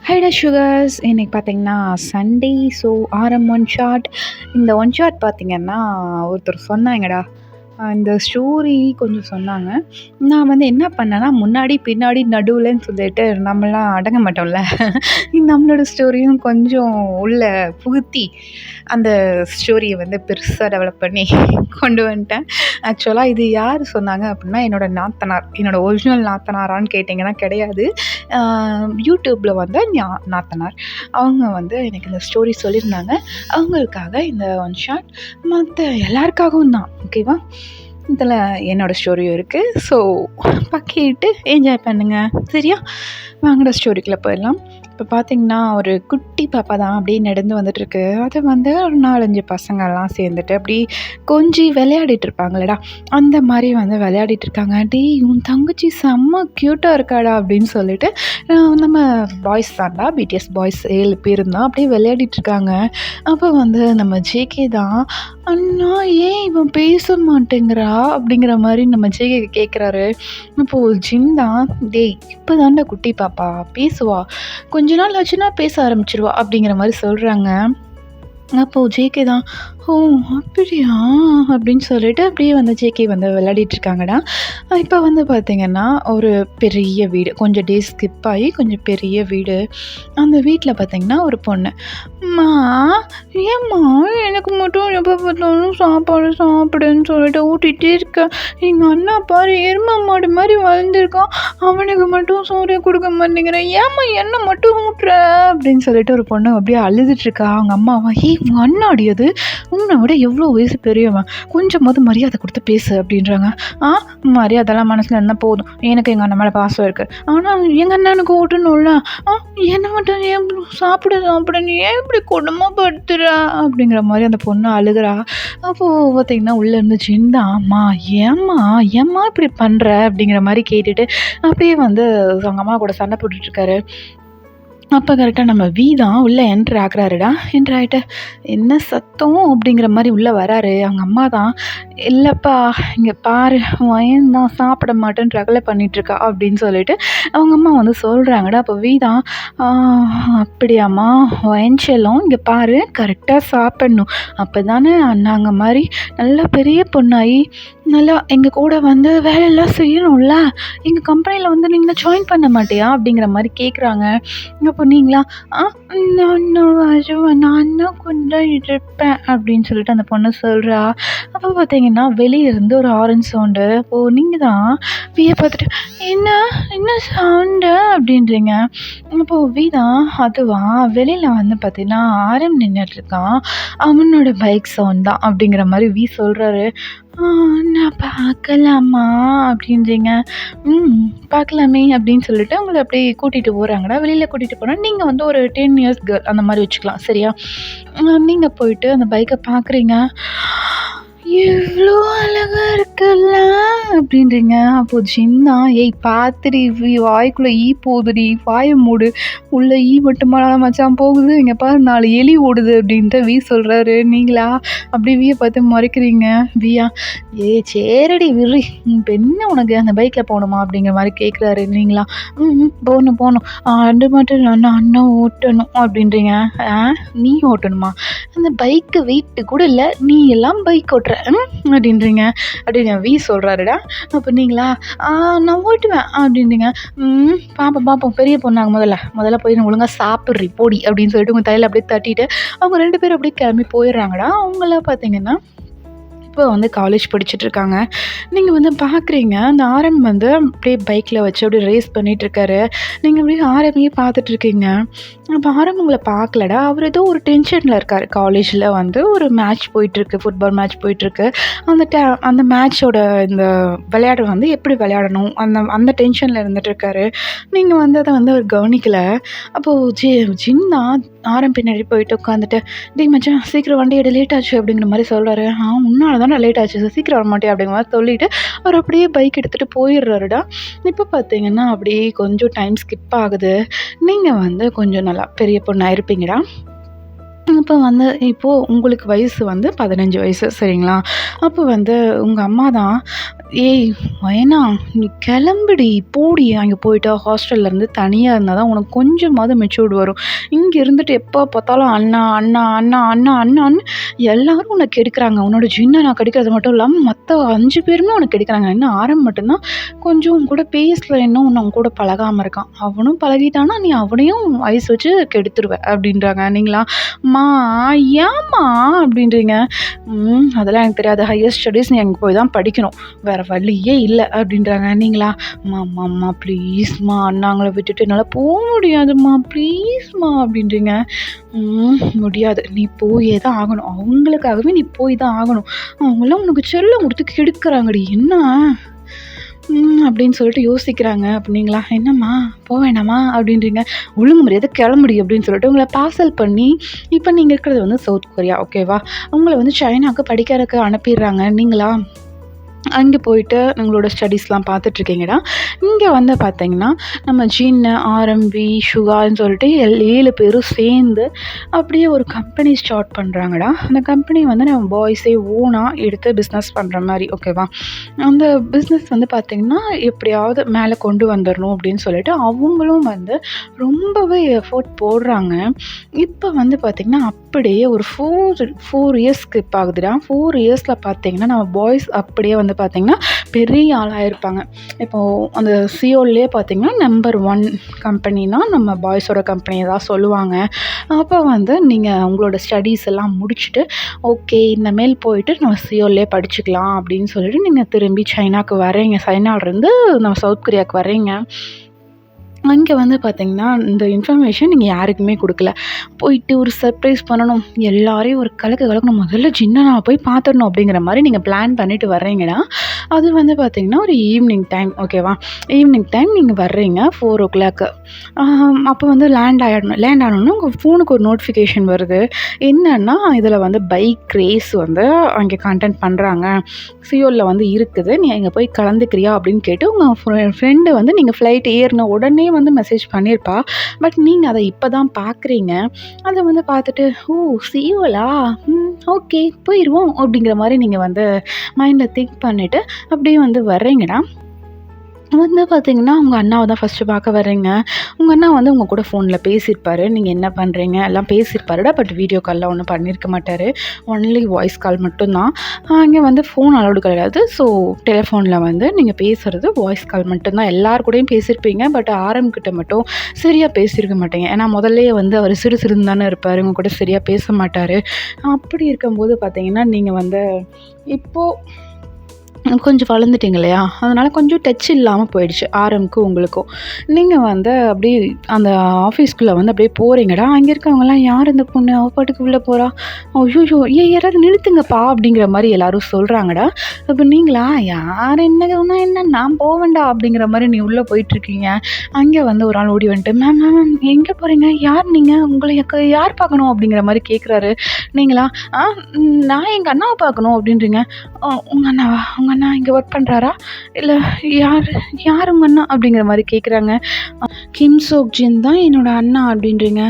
ஹைடா sugars இன்னைக்கு பார்த்தீங்கன்னா Sunday. So ஆரம் ஒன் ஷாட். இந்த ஒன் ஷாட் பார்த்தீங்கன்னா ஒருத்தர் சொன்னாங்கடா. இந்த ஸ்டோரி கொஞ்சம் சொன்னாங்க. நான் வந்து என்ன பண்ணேன்னா, முன்னாடி, பின்னாடி, நடுவுலன்னு சொல்லிட்டு நம்மலாம் அடங்க மாட்டோம்ல. நம்மளோட ஸ்டோரியும் கொஞ்சம் உள்ள புகுத்தி, அந்த ஸ்டோரிய வந்து பெருசா டெவலப் பண்ணி கொண்டு வந்துட்டேன். ஆக்சுவலா இது யார் சொன்னாங்க அப்டின்னா, என்னோட நாத்தனார். என்னோட ஒரிஜினல் நாத்தனாரான்னு கேட்டிங்கன்னா கிடையாது. யூடியூப்ல வந்த நாத்தனார். அவங்க வந்து எனக்கு இந்த ஸ்டோரி சொல்லியிருந்தாங்க. அவங்களுக்காக இந்த ஒன் ஷாட். மத்த எல்லாருக்காகவும் தான். ஓகேவா? இதில் என்னோட ஸ்டோரியும் இருக்குது. ஸோ கேட்டு என்ஜாய் பண்ணுங்க. சரியா? வாங்கடா ஸ்டோரிக்குள்ளே போயிடலாம். இப்போ பார்த்தீங்கன்னா, ஒரு குட்டி பாப்பா தான் அப்படியே நடந்து வந்துட்டுருக்கு. அதை வந்து ஒரு 4, 5 பசங்கள்லாம் சேர்ந்துட்டு அப்படி கொஞ்சி விளையாடிட்டு இருப்பாங்களேடா, அந்த மாதிரி வந்து விளையாடிட்டு இருக்காங்க. "டேய், உன் தங்கச்சி செம்ம க்யூட்டாக இருக்காடா" அப்படின்னு சொல்லிட்டு நம்ம பாய்ஸ் தான்டா, பிடிஎஸ் பாய்ஸ் 7 பேர் தான் அப்படியே விளையாடிட்டு இருக்காங்க. அப்போ வந்து நம்ம ஜேகே தான், "அண்ணா, ஏன் இவன் பேச மாட்டேங்கிறா?" அப்படிங்கிற மாதிரி நம்ம ஜேகே கேட்குறாரு. அப்போது ஜின் தான், "டேய், இப்போ தாண்டா குட்டி பாப்பா, பேசுவா, கொஞ்ச நாள் ஆச்சுன்னா பேச ஆரம்பிச்சிருவா" அப்படிங்கிற மாதிரி சொல்கிறாங்க. அப்போது ஜேகே தான், "ஓ அப்படியா?" அப்படின்னு சொல்லிட்டு அப்படியே வந்து ஜேகே வந்து விளையாடிட்டுருக்காங்கடா. இப்போ வந்து பார்த்திங்கன்னா, ஒரு பெரிய வீடு, கொஞ்சம் டேஸ் ஸ்கிப் ஆகி கொஞ்சம் பெரிய வீடு. அந்த வீட்டில் பார்த்திங்கன்னா ஒரு பொண்ணு, "அம்மா, ஏம்மா எனக்கு மட்டும் எப்போ பார்த்தாலும் சாப்பாடு சாப்பிடுன்னு சொல்லிட்டு ஊட்டிகிட்டே இருக்கேன். எங்கள் அண்ணா பாரு, எருமை மாடு மாதிரி வளர்ந்துருக்கான், அவனுக்கு மட்டும் சோறு கொடுக்க மாட்டேங்கிறேன், ஏம்மா என்னை மட்டும் ஊட்டுற?" அப்படின்னு சொல்லிட்டு ஒரு பொண்ணு அப்படியே அழுதுட்டுருக்கா. அவங்க அம்மாவா, "ஏய், உங்கள் அண்ணாடி அது, உன்னை விட எவ்வளோ வயசு பெரியவன், கொஞ்சமாவது மரியாதை கொடுத்து பேசு" அப்படின்றாங்க. மரியாதைலாம் மனசில் இருந்தால் போதும், எனக்கு எங்கள் அண்ணன் மேலே பாசம் இருக்குது, ஆனால் எங்கள் அண்ணனுக்கு ஓட்டணும்ல, என்னை மட்டும் ஏன் சாப்பிடுன்னு ஏன் இப்படி கொடுமைப்படுத்துற அப்படிங்கிற மாதிரி அந்த பொண்ணு அழுகிறா. அப்போது பார்த்திங்கன்னா உள்ளேருந்து ஜிந்தா, "அம்மா, ஏம்மா இப்படி பண்ணுற?" அப்படிங்கிற மாதிரி கேட்டுட்டு அப்படியே வந்து அவங்க அம்மா கூட சண்டை போட்டுட்ருக்காரு. அப்போ கரெக்டாக நம்ம தான் உள்ளே என்ட்ரு ஆகுறாருடா. என்ட்ரு ஆகிட்டு, "என்ன சத்தம்?" அப்படிங்கிற மாதிரி உள்ளே வராரு. அவங்க அம்மா தான், "இல்லைப்பா, இங்கே பாரு, வயன் தான் சாப்பிட மாட்டேன்னு ரகலை பண்ணிகிட்ருக்கா" அப்படின்னு சொல்லிட்டு அவங்க அம்மா வந்து சொல்கிறாங்கடா. அப்போ தான், "அப்படியாம்மா, வயன் செல்லம், இங்கே பாரு, கரெக்டாக சாப்பிட்ணும், அப்போ தானே நாங்க மாதிரி நல்லா பெரிய பொண்ணாகி நல்லா எங்கள் கூட வந்து வேலையெல்லாம் செய்யணும்ல, எங்கள் கம்பெனியில் வந்து நீங்கள் ஜாயின் பண்ண மாட்டியா?" அப்படிங்கிற மாதிரி கேட்குறாங்க. அப்போ நீங்களா, நான் தான் கொஞ்சம் இருப்பேன்" அப்படின்னு சொல்லிட்டு அந்த பொண்ணு சொல்கிறா. அப்போ பார்த்தீங்கன்னா வெளியிருந்து ஒரு ஆரஞ்ச் சவுண்டு. அப்போது நீங்கள் தான் வியை பார்த்துட்டு, என்ன சவுண்டு?" அப்படின்றீங்க. அப்போது தான், "அதுவா, வெளியில் வந்து பார்த்தீங்கன்னா ஆரம் நின்றுட்டுருக்கான், அவனோட பைக் சவுண்ட் தான்" அப்படிங்கிற மாதிரி சொல்கிறாரு. "நான் பார்க்கலாமா?" அப்படின்றீங்க. பார்க்கலாமே" அப்படின்னு சொல்லிட்டு உங்களை அப்படியே கூட்டிகிட்டு போகிறாங்கடா. வெளியில் கூட்டிகிட்டு போனால் நீங்கள் வந்து ஒரு 10 இயர்ஸ் கேர்ள் அந்த மாதிரி வச்சுக்கலாம். சரியா? நீங்கள் போயிட்டு அந்த பைக்கை பார்க்குறீங்க. "எவ்வளோ அழகா இருக்குல்ல" அப்படின்றீங்க. அப்போது ஜின்னா, "ஏய் பார்த்துடி, வாய்க்குள்ளே ஈ போகுதுடி, வாயை மூடு, உள்ள ஈ மட்டுமா மச்சான் போகுது, இங்கே பாரு 4 எலி ஓடுது" அப்படின்ட்டு சொல்கிறாரு. நீங்களா அப்படியே வியை பார்த்து மறைக்கிறீங்க. வியா, சரிடி விரி, இப்போ என்ன உனக்கு, அந்த பைக்கில் போகணுமா அப்படிங்கிற மாதிரி கேட்குறாரு. நீங்களா, போகணும், அது மட்டும் இல்லை, நான் அண்ணன் ஓட்டணும்" அப்படின்றீங்க. "நீ ஓட்டணுமா? அந்த பைக்கு வெயிட்டு கூட இல்லை, நீ எல்லாம் பைக் ஓட்டுற அப்படின்றீங்க. அப்படின்னு சொல்கிறாருடா. அப்போ நீங்களா, "நான் ஓட்டுவேன்" அப்படின்றீங்க. பாப்போம், பெரிய பொண்ணாங்க, முதல்ல போய் ஒழுங்காக சாப்பிட்றி போடி" அப்படின்னு சொல்லிட்டு உங்கள் தலையில் அப்படியே தட்டிட்டு அவங்க 2 பேரும் அப்படியே கிளம்பி போயிடுறாங்கடா. அவங்கள பார்த்தீங்கன்னா இப்போ வந்து காலேஜ் படிச்சுட்ருக்காங்க. நீங்கள் வந்து பார்க்குறீங்க, அந்த ஆரம் வந்து அப்படியே பைக்கில் வச்சு அப்படியே ரேஸ் பண்ணிகிட்ருக்காரு. நீங்கள் அப்படியே ஆரமையே பார்த்துட்ருக்கீங்க. அப்போ ஆரம் உங்களை பார்க்கலடா. அவர் ஏதோ ஒரு டென்ஷனில் இருக்கார். காலேஜில் வந்து ஒரு மேட்ச் போயிட்டுருக்கு, ஃபுட்பால் மேட்ச் போயிட்டுருக்கு. அந்த மேட்சோட இந்த விளையாட வந்து எப்படி விளையாடணும், அந்த டென்ஷனில் இருந்துகிட்ருக்காரு. நீங்கள் வந்து அதை வந்து அவர் கவனிக்கலை. அப்போது ஜின்னா ஆரம் பின்னாடி போயிட்டு உட்காந்துட்டு, "டேய் மச்சான், சீக்கிரம் வண்டி எடு, லேட் ஆச்சு" அப்படிங்கிற மாதிரி சொல்கிறாரு. "உன்னால தானே லேட் ஆச்சு, சீக்கிரம் வர மாட்டேன்" அப்படிங்கிற மாதிரி சொல்லிவிட்டு அவர் அப்படியே பைக் எடுத்துகிட்டு போயிடுறாருடா. இப்போ பார்த்தீங்கன்னா அப்படியே கொஞ்சம் டைம் ஸ்கிப் ஆகுது. நீங்கள் வந்து கொஞ்சம் நல்லா பெரிய பொண்ணாக இருப்பீங்கடா. இப்போ வந்து இப்போது உங்களுக்கு வயசு வந்து 15 வயசு, சரிங்களா? அப்போ வந்து உங்கள் அம்மா தான், "ஏய் வேணா நீ கிளம்புடி, போடி அங்கே போயிட்டா ஹாஸ்டல்லேருந்து தனியா இருந்தா தான் உனக்கு கொஞ்சமாவது மெச்சூர்டு வரும். இங்க இருந்துட்டு எப்போ பார்த்தாலும் அண்ணா, அண்ணா, அண்ணா, அண்ணா, அண்ணான்னு எல்லாரும் உன்ன கெடுக்குறாங்க. உன்னோட ஜின்ன நான் கெடுக்கிறது மட்டும் இல்லாம மத்த 5 பேருமே உன்ன கெடுக்குறாங்க. இன்னும் ஆரம் மட்டும் தான் கொஞ்சம் உன் கூட பேசல இன்னும் உன் கூட பழகாம இருக்கான். அவனும் பழகிட்டான்னா நீ அவனையும் ஐஸ் வச்சு கெடுத்துருவ" அப்படின்றாங்க. நீங்களா, "அம்மா ஏம்மா?" அப்படின்றீங்க. அதெல்லாம் எனக்கு தெரியாது. ஹையர் ஸ்டடீஸ் நீ அங்கே போய் தான் படிக்கணும். வேற வழியே இல்ல" அப்படின்றாங்க. நீங்களா, "அம்மா அம்மா அம்மா ப்ளீஸ்மா அண்ணாங்கள விட்டுட்டு என்னால் போக முடியாதும்மா ப்ளீஸ்மா" அப்படின்றீங்க. முடியாது. நீ போயே தான் ஆகணும். அவங்களுக்காகவே நீ போய் தான் ஆகணும். அவங்களாம் உனக்கு செல்லம் கொடுத்து கெடுக்குறாங்கடி. என்ன அப்படின்னு சொல்லிட்டு யோசிக்கிறாங்க. அப்படிங்களா, "என்னம்மா போவேணாமா?" அப்படின்றீங்க. "ஒழுங்கு மரியாதை கிளம்புடி" அப்படின்னு சொல்லிட்டு உங்களை பார்சல் பண்ணி, இப்போ நீங்கள் இருக்கிறது வந்து சவுத் கொரியா, ஓகேவா? உங்களை வந்து சைனாவுக்கு படிக்கிறதுக்கு அனுப்பிடுறாங்க. நீங்களா அங்கே போயிட்டு உங்களோட ஸ்டடீஸ்லாம் பார்த்துட்ருக்கீங்கடா. இங்கே வந்து பார்த்தீங்கன்னா, நம்ம ஜின்னு, ஆர்எம்பி, சுகான்னு சொல்லிட்டு 7 பேரும் சேர்ந்து அப்படியே ஒரு கம்பெனி ஸ்டார்ட் பண்ணுறாங்கடா. அந்த கம்பெனி வந்து நம்ம பாய்ஸே ஓனாக எடுத்து பிஸ்னஸ் பண்ணுற மாதிரி, ஓகேவா? அந்த பிஸ்னஸ் வந்து பார்த்திங்கன்னா, எப்படியாவது மேலே கொண்டு வந்துடணும் அப்படின்னு சொல்லிட்டு அவங்களும் வந்து ரொம்பவே எஃபோர்ட் போடுறாங்க. இப்போ வந்து பார்த்திங்கன்னா, அப்படியே ஒரு 4 இயர்ஸ் ஸ்கிப் ஆகுதுடா. 4 இயர்ஸில் பார்த்தீங்கன்னா, நம்ம பாய்ஸ் அப்படியே வந்து பார்த்தீங்கன்னா பெரிய ஆளாக இருப்பாங்க. இப்போது அந்த சியோல்லே பார்த்தீங்கன்னா நம்பர் 1 கம்பெனினா நம்ம பாய்ஸோட கம்பெனியை தான் சொல்லுவாங்க. அப்போ வந்து நீங்கள் உங்களோட ஸ்டடீஸ் எல்லாம் முடிச்சுட்டு, ஓகே இனிமேல் போயிட்டு நம்ம சியோல்லே படிச்சுக்கலாம் அப்படின்னு சொல்லிட்டு நீங்கள் திரும்பி சைனாவுக்கு வரீங்க. சைனாவிலேருந்து நம்ம சவுத் கொரியாவுக்கு வரீங்க. அங்கே வந்து பார்த்தீங்கன்னா, இந்த இன்ஃபர்மேஷன் நீங்கள் யாருக்குமே கொடுக்கல. போயிட்டு ஒரு சர்ப்ரைஸ் பண்ணணும். எல்லாரையும் ஒரு கலக்கணும். முதல்ல ஜின்ன நான் போய் பார்த்துடணும் அப்படிங்கிற மாதிரி நீங்கள் பிளான் பண்ணிட்டு வர்றீங்கன்னா, அது வந்து பார்த்தீங்கன்னா ஒரு ஈவினிங் டைம், ஓகேவா? ஈவினிங் டைம் நீங்கள் வர்றீங்க 4:00. அப்போ வந்து லேண்ட் ஆனோன்னே உங்கள் ஃபோனுக்கு ஒரு நோட்டிஃபிகேஷன் வருது. என்னன்னா, இதில் வந்து பைக் ரேஸ் வந்து அங்கே கண்டக்ட் பண்ணுறாங்க. சியோலில் வந்து இருக்குது. "நீ அங்கே போய் கலந்துக்கிறியா?" அப்படின்னு கேட்டு உங்கள் ஃப்ரெண்டு வந்து நீங்கள் ஃப்ளைட் ஏறின உடனே வந்து மெசேஜ் பண்ணியிருப்பா. பட் நீங்கள் அதை இப்போ தான் பார்க்குறீங்க. அதை வந்து பார்த்துட்டு, "ஓ சியோலா? ஓகே போயிடுவோம்" அப்படிங்கிற மாதிரி நீங்கள் வந்து மைண்டில் திங்க் பண்ணிவிட்டு அப்படியே வந்து வர்றீங்கடா. வந்து பார்த்தீங்கன்னா, உங்க அண்ணாவ தான் ஃபஸ்ட்டு பார்க்க வர்றீங்க. உங்க அண்ணா வந்து உங்க கூட ஃபோனில் பேசியிருப்பாரு. "நீங்க என்ன பண்ணுறீங்க?" எல்லாம் பேசியிருப்பாருடா. பட் வீடியோ கால்லாம் ஒன்றும் பண்ணியிருக்க மாட்டார். ஒன்லி வாய்ஸ் கால் மட்டும்தான். அங்கே வந்து ஃபோன் அலோடு கிடையாது. ஸோ டெலிஃபோனில் வந்து நீங்கள் பேசுகிறது வாய்ஸ் கால் மட்டும்தான். எல்லார் கூடயும் பேசியிருப்பீங்க. பட் கிட்ட மட்டும் சரியாக பேசியிருக்க மாட்டீங்க. ஏன்னா முதல்லயே வந்து அவர் சிடுசிடுன்னு தானே இருப்பார். உங்க கூட சரியாக பேச மாட்டார். அப்படி இருக்கும்போது பார்த்தீங்கன்னா, நீங்கள் வந்து இப்போது கொஞ்சம் வளர்ந்துட்டீங்க இல்லையா? அதனால் கொஞ்சம் டச் இல்லாமல் போயிடுச்சு ஆரம்க்கும் உங்களுக்கும். நீங்கள் வந்து அப்படியே அந்த ஆஃபீஸ்க்குள்ளே வந்து அப்படியே போகிறீங்கடா. அங்கே இருக்கவங்கலாம், "யார் இந்த பொண்ணு? அவ பாட்டுக்கு உள்ளே போகிறா. ஐய்யய்யோ! யாராவது நிறுத்துங்கப்பா" அப்படிங்கிற மாதிரி எல்லாரும் சொல்கிறாங்கடா. அப்போ நீங்களா, "யார் என்னன்னா என்ன நான் போவேன்டா" அப்படிங்கிற மாதிரி நீ உள்ளே போயிட்டுருக்கீங்க. அங்கே வந்து ஒரு ஆள் ஓடி வந்துட்டு, "மேம் மேம் மேம் எங்கே போகிறீங்க? யார் நீங்கள்? உங்களை யார் பார்க்கணும்?" அப்படிங்கிற மாதிரி கேட்குறாரு. நீங்களா, "ஆ நான் எங்கள் அண்ணாவை பார்க்கணும்" அப்படின்றீங்க. உங்கள் அண்ணாவா? உங்கள் அண்ணா இங்கே ஒர்க் பண்ணுறாரா? இல்லை யார் உங்கள் அண்ணா?" அப்படிங்கிற மாதிரி கேட்குறாங்க. "கிம் சோக் ஜின் தான் என்னோட அண்ணா" அப்படின்றீங்க.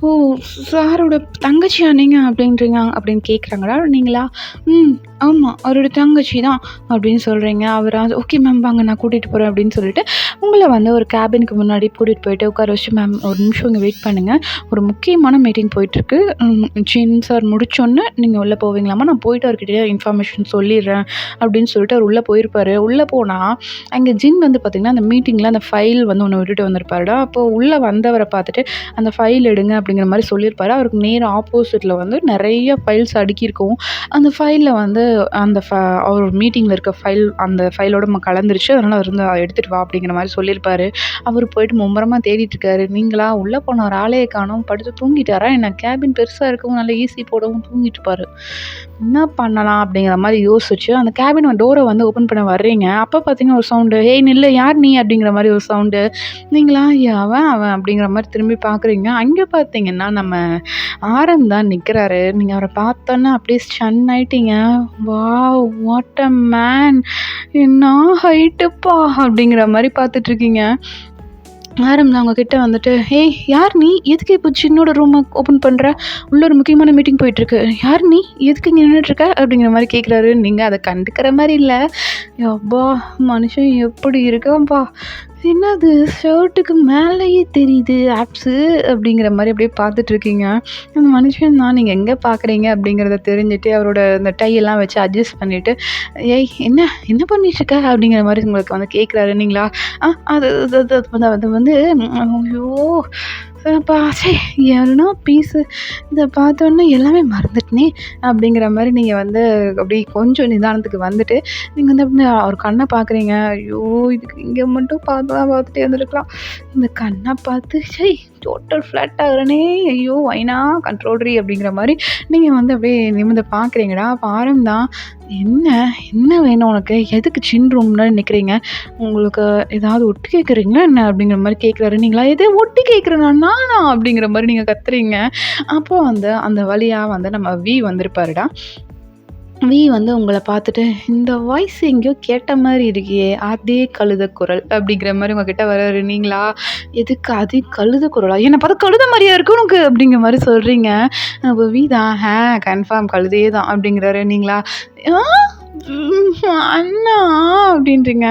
"ஓ சாரோட தங்கச்சியா நீங்கள்?" அப்படின்றீங்க அப்படின்னு கேட்குறாங்கடா. நீங்களா, ஆமாம் அவரோட தங்கச்சி தான்" அப்படின்னு சொல்கிறீங்க. அவரா, "ஓகே மேம் வாங்க நான் கூட்டிகிட்டு போகிறேன்" அப்படின்னு சொல்லிட்டு உங்களை வந்து ஒரு கேபினுக்கு முன்னாடி கூட்டிகிட்டு போயிட்டு உட்கார வச்சு, "மேம் ஒரு நிமிஷம் இங்கே வெயிட் பண்ணுங்கள். ஒரு முக்கியமான மீட்டிங் போயிட்டுருக்கு. ஜின் சார் முடிச்சோன்னே நீங்கள் உள்ளே போவீங்களாமா? நான் போயிட்டு அவர்கிட்ட இன்ஃபர்மேஷன் சொல்லிடுறேன்" அப்படின்னு சொல்லிட்டு அவர் உள்ளே போயிருப்பார். உள்ளே போனால் அங்கே ஜின் வந்து பார்த்திங்கன்னா அந்த மீட்டிங்கில் அந்த ஃபைல் வந்து ஒன்று விட்டுட்டு வந்திருப்பாருடா. அப்போது உள்ளே வந்தவரை பார்த்துட்டு, "அந்த ஃபைல் எடுங்க" அப்படிங்கிற மாதிரி சொல்லியிருப்பாரு. அவருக்கு நேர் ஆப்போசிட்டில் வந்து நிறைய ஃபைல்ஸ் அடுக்கியிருக்கும். அந்த ஃபைலில் வந்து அவர் மீட்டிங்கில் இருக்க அந்த ஃபைலோட கலந்துருச்சு. அதனால் அவர் வந்து எடுத்துகிட்டு வா அப்படிங்கிற மாதிரி சொல்லியிருப்பாரு. அவர் போயிட்டு மும்முரமாக தேடிட்டு இருக்காரு. நீங்களா, உள்ளே போன ஒரு ஆளையே காணோம். படுத்து தூங்கிட்டாரா என்ன? கேபின் பெருசாக இருக்கவும் நல்லா ஈஸி போடவும் தூங்கிட்டு இருப்பாரு. என்ன பண்ணலாம் அப்படிங்கிற மாதிரி யோசிச்சு அந்த கேபின் டோரை வந்து ஓப்பன் பண்ண வர்றீங்க. அப்போ பார்த்தீங்கன்னா ஒரு சவுண்டு, "ஏய் நில்லு, யார் நீ?" அப்படிங்கிற மாதிரி ஒரு சவுண்டு. நீங்களா, அவன் அப்படிங்கிற மாதிரி திரும்பி பார்க்குறீங்க. அங்கே பார்த்தீங்கன்னா நம்ம ஆரம் தான் நிற்கிறாரு. நீங்கள் அவரை பார்த்தோன்னே அப்படியே ஸ்டன் ஆயிட்டீங்க. "Wow what a man! என்ன ஹைட்டுப்பா" அப்படிங்கிற மாதிரி பார்த்துட்ருக்கீங்க. ஆரம்பி அவங்க கிட்ட வந்துட்டு, "ஏய் யார் நீ? எதுக்கு இப்போ சின்னோட ரூம ஓப்பன் பண்ற? உள்ள ஒரு முக்கியமான மீட்டிங் போயிட்டுருக்கு. யார் நீ? எதுக்கு இங்க நின்னுட்டுருக்க?" அப்படிங்கிற மாரி கேட்குறாரு. நீங்க அத கண்டுக்கிற மாரி இல்ல. யப்பா! மனுஷன் எப்படி இருக்கான்ப்பா! என்னது ஷர்ட்டுக்கு மேலயே தெரியுது ஆப்ஸு அப்படிங்கிற மாரி அப்படியே பார்த்துட்ருக்கீங்க. அந்த மனுஷன் தான் நீங்க எங்க பார்க்குறீங்க அப்படிங்கிறத தெரிஞ்சுட்டு, அவரோட அந்த டை எல்லாம் வச்சு அட்ஜஸ்ட் பண்ணிட்டு, "ஏய் என்ன என்ன பண்ணிட்டுருக்க?" அப்படிங்கிற மாரி உங்களுக்கு வந்து கேட்குறாரு. நீங்களா, அது அது அது அது அது வந்து ஐயோ! அப்பா ச்சே! என்ன பீஸு இத பார்த்தோன்னே எல்லாமே மறந்துட்டனே! அப்படிங்கிற மாரி நீங்க வந்து அப்படியே கொஞ்சம் நிதானத்துக்கு வந்துட்டு, நீங்க வந்து அப்படியே அவர் கண்ண பார்க்குறீங்க. ஐயோ! இதுக்கு இங்க மட்டும் பார்த்துட்டே இருந்திருக்கலாம். இந்த கண்ண பார்த்து ச்சை! Total flat ஆகுறனே! ஐயோ! வைனா கண்ட்ரோல்ரி அப்படிங்கிற மாரி நீங்க வந்து அப்படியே நிமிர்ந்து பார்க்குறீங்கடா. அப்ப ஆரம் தான், "என்ன? என்ன வேணும் உனக்கு? எதுக்கு சின் ரூம் முன்னாடி நிக்கிறீங்க? உங்களுக்கு ஏதாவது ஒட்டு கேட்குறீங்களா என்ன?" அப்படிங்கிற மாரி கேட்குறாரு. நீங்களா, "எது ஒட்டு கேட்குறேனா? நானா?" அப்படிங்கிற மாரி நீங்க கத்துறீங்க. அப்போ வந்து அந்த வழியா வந்து நம்ம வந்திருப்பாருடா. வந்து உங்கள பார்த்துட்டு, "இந்த வாய்ஸ் எங்கேயோ கேட்ட மாரி இருக்கே! அதே கழுத குரல்" அப்படிங்கிற மாரி உங்ககிட்ட வராரு. நீங்களா, "எதுக்கு அதே கழுத குரலா? என்ன பார்த்தா கழுத மாரியா இருக்கு உனக்கு?" அப்படிங்கிற மாரி சொல்றீங்க. அப்ப தான், கன்ஃபார்ம் கழுதையே தான்" அப்படிங்கிறாரு. நீங்களா, "ஆ! அண்ணா" அப்படின்றீங்க.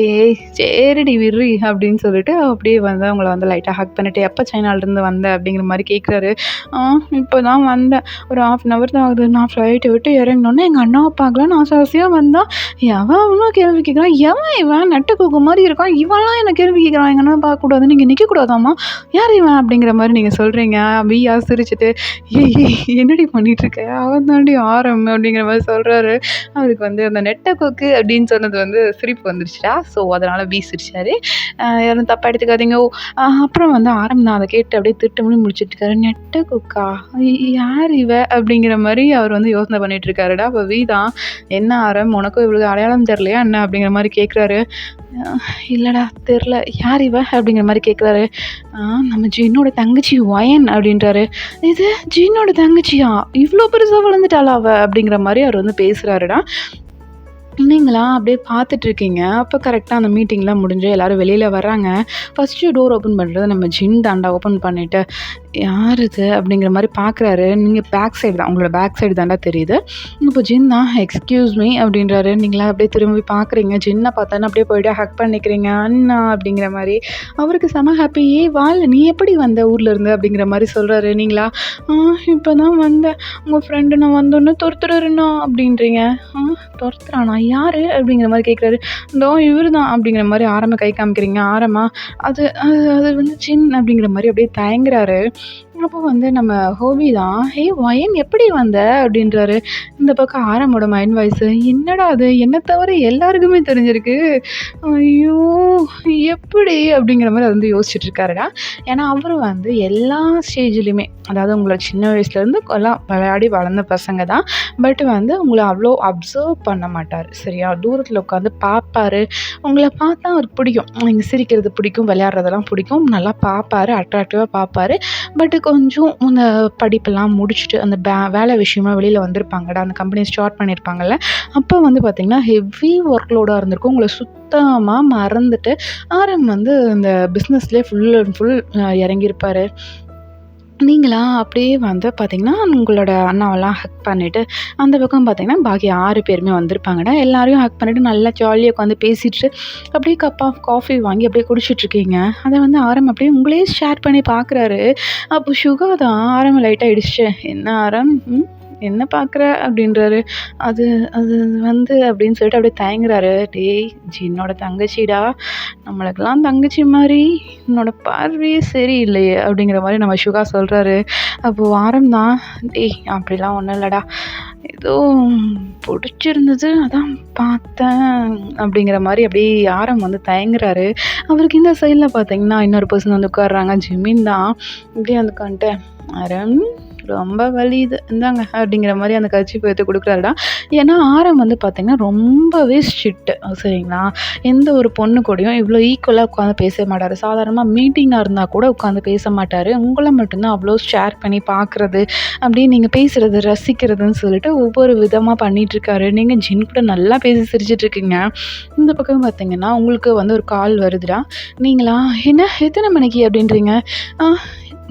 "ஏய் சரிடி விட்றி" அப்படின்னு சொல்லிட்டு அப்படியே வந்து அவங்கள வந்து லைட்டா ஹக் பண்ணிட்டு, "எப்போ சைனாலருந்து வந்த?" அப்படிங்கிற மாரி கேட்குறாரு. "ஆ இப்போ தான் வந்தேன். ஒரு 1/2 அன் ஹவர் தான் ஆகுது. நான் ஃப்ளைட்ட விட்டு இறங்குனோனே எங்க அண்ணாவ பார்க்கலான்னு ஆசை ஆசையா வந்தா, எவன் அவனோ கேள்வி கேட்குறான். எவன் இவன்? நெட்ட குக்கு மாரி இருக்கான். இவன்லாம் என்ன கேள்வி கேட்குறான். எங்க அண்ணாவ பார்க்கக்கூடாதுன்னு இங்க நிற்கக்கூடாதாம்மா? யார் இவன்?" அப்படிங்கிற மாரி நீங்க சொல்றீங்க. சிரிச்சுட்டு, "ஏய் ஏய் என்னடி பண்ணிட்டுருக்க? அவன் தாண்டி ஆரம்" அப்படிங்கிற மாரி சொல்றாரு. அவருக்கு வந்து அந்த நெட்ட கொக்கு அப்படின்னு சொன்னது வந்து சிரிப்பு வந்துருச்சுடா. ஸோ அதனால சிரிச்சாரு. யாரும் தப்பா எடுத்துக்காதீங்க. அப்புறம் வந்து ஆரம் தான் அத கேட்டு அப்படியே திட்டுமுன்னு முழிச்சுட்டுருக்காரு. நெட்ட கொக்கா? யார் இவ? அப்படிங்கிற மாரி அவர் வந்து யோசனை பண்ணிட்டுருக்காருடா. அப்ப தான், "என்ன ஆரம் உனக்கும் இவளுக்கு அடையாளம் தெரியலையா என்ன?" அப்படிங்கிற மாரி கேட்குறாரு. "அ இல்லடா தெர்ல. யார் இவ?" அப்படிங்கிற மாரி கேட்குறாரு. நம்ம ஜின்னோட தங்கச்சி வயன்" அப்படின்றாரு. "இது ஜின்னோட தங்கச்சியா? இவ்ளோ பெருசா வளர்ந்துட்டாளா அவ?" அப்படிங்கிற மாரி அவர் வந்து பேசுறாருடா. நீங்களா அப்படியே பார்த்துட்ருக்கீங்க. அப்போ கரெக்ட்டா அந்த மீட்டிங்லாம் முடிஞ்சு எல்லாரும் வெளியில வர்றாங்க. ஃபர்ஸ்ட்டு டோர் ஓப்பன் பண்றது நம்ம ஜின் தான்டா ஓப்பன் பண்ணிட்டு, "யார் இது?" அப்படிங்கிற மாரி பார்க்குறாரு. நீங்க பேக் சைடு தான். உங்களோட பேக் சைடு தான்டா தெரியுது. இப்போ ஜின் தான், "எக்ஸ்கியூஸ் மீ" அப்படின்றாரு. நீங்களா அப்படியே திரும்பி பார்க்குறீங்க. ஜின்ன பார்த்தோன்னே அப்படியே போயிட்டு ஹக் பண்ணிக்கிறீங்க. "அண்ணா" அப்படிங்கிற மாரி. அவருக்கு செம ஹாப்பி. "ஏய் வாள் நீ எப்படி வந்த ஊர்லேருந்து?" அப்படிங்கிற மாரி சொல்றாரு. நீங்களா, "ஆ இப்போ தான் வந்தேன். உங்க ஃப்ரெண்டு நான் வந்தோன்னே தொரத்துறாருண்ணா" அப்படின்றீங்க. தொரத்துறானா? யாரு?" அப்படிங்கிற மாரி கேட்குறாரு. "இதோ இவரு தான்" அப்படிங்கிற மாரி ஆரம்ப கை காமிக்கிறீங்க. ஆரமா, "அது அது அது வந்து ஜின்" அப்படிங்கிற மாரி அப்படியே தயங்குறாரு. அப்போ வந்து நம்ம தான், "ஏய் வயன் எப்படி வந்த?" அப்படின்றாரு. இந்த பக்கம் ஆரமோட மைண்ட் வாய்ஸு, "என்னடா இது என்ன தவிர எல்லாருக்குமே தெரிஞ்சிருக்கு. ஐயோ! எப்படி?" அப்படிங்கிற மாரி வந்து யோசிச்சுட்டு இருக்காருடா. ஏன்னா அவரும் வந்து எல்லா ஸ்டேஜ்லயுமே அதாவது உங்கள சின்ன வயசுலேருந்து எல்லாம் விளையாடி வளர்ந்த பசங்க தான். பட் வந்து உங்கள அவ்வளோ அப்சர்வ் பண்ண மாட்டாரு. சரியா? தூரத்தில உட்காந்து பார்ப்பாரு. உங்கள பார்த்தா அவருக்கு பிடிக்கும். நீங்க சிரிக்கிறது பிடிக்கும், விளையாடுறதெல்லாம் பிடிக்கும். நல்லா பார்ப்பாரு, அட்ராக்டிவா பார்ப்பாரு. பட் கொஞ்சம் அந்த படிப்பெல்லாம் முடிச்சுட்டு அந்த வேலை விஷயமா வெளியில வந்திருப்பாங்கடா. அந்த கம்பெனி ஸ்டார்ட் பண்ணியிருப்பாங்கல்ல. அப்போ வந்து பார்த்தீங்கன்னா, ஹெவி ஒர்க் லோடா இருந்திருக்கும். உங்கள சுத்தமா மறந்துட்டு, ஆரம் வந்து இந்த பிசினஸ்லயே ஃபுல் அண்ட் ஃபுல் இறங்கியிருப்பாரு. நீங்களா அப்படியே வந்து பார்த்தீங்கன்னா, உங்களோட அண்ணாவெல்லாம் ஹக் பண்ணிட்டு, அந்த பக்கம் பார்த்தீங்கன்னா, பாக்கி 6 பேருமே வந்திருப்பாங்கடா. எல்லாரையும் ஹக் பண்ணிட்டு நல்லா ஜாலியா உட்காந்து பேசிட்டு, அப்படியே கப் ஆஃப் காஃபி வாங்கி அப்படியே குடிச்சிட்டுருக்கீங்க. அத வந்து ஆரம் அப்படியே உங்களயே ஷேர் பண்ணி பார்க்குறாரு. அப்போ சுகா தான் ஆரம லைட்டா இடிச்சுட்டு, "என்ன ஆரம்? என்ன பார்க்குற?" அப்படின்றாரு. "அது அது வந்து" அப்படின்னு சொல்லிட்டு அப்படியே தயங்குறாரு. "டேய் ஜின்னோட தங்கச்சிடா. நம்மளுக்கெல்லாம் தங்கச்சி மாரி உன்னோட பார்வையே சரியில்லையே!" அப்படிங்கிற மாரி நம்ம சுகா சொல்றாரு. அப்போ ஆரம் தான், "டேய் அப்படிலாம் ஒண்ணும் இல்லடா. ஏதோ புடிச்சிருந்தது அதான் பார்த்தேன்." அப்படிங்கிற மாரி அப்படியே ஆரம் வந்து தயங்குறாரு. அவருக்கு இந்த சைட்ல பார்த்தீங்கன்னா, இன்னொரு பெர்சன் வந்து உட்கார்றாங்க. ஜிமின் தான். இப்படியே வந்து உட்காந்துட்டு, "ஆரம் ரொம்ப வலியுது இந்தாங்க அப்படிங்கிற மாதிரி அந்த கர்ச்சீஃப் எடுத்து கொடுக்குறாருடா. ஏன்னா ஆரம் வந்து பார்த்தீங்கன்னா ரொம்பவே ஸ்ட்ரிக்ட்டு சரிங்களா. எந்த ஒரு பொண்ணு கூடயும் இவ்வளோ ஈக்குவலாக உட்காந்து பேச மாட்டார். சாதாரணமாக மீட்டிங்காக இருந்தால் கூட உட்காந்து பேச மாட்டார். உங்களை மட்டும்தான் அவ்வளோ ஷேர் பண்ணி பார்க்குறது அப்படியே நீங்கள் பேசுகிறது ரசிக்கிறதுன்னு சொல்லிட்டு ஒவ்வொரு விதமாக பண்ணிகிட்ருக்காரு. நீங்கள் ஜின் கூட நல்லா பேசி சிரிச்சிட்ருக்கீங்க. இந்த பக்கம் பார்த்தீங்கன்னா உங்களுக்கு வந்து ஒரு கால் வருதுடா. நீங்களா என்ன எத்தனை மணிக்கு அப்படின்றீங்க.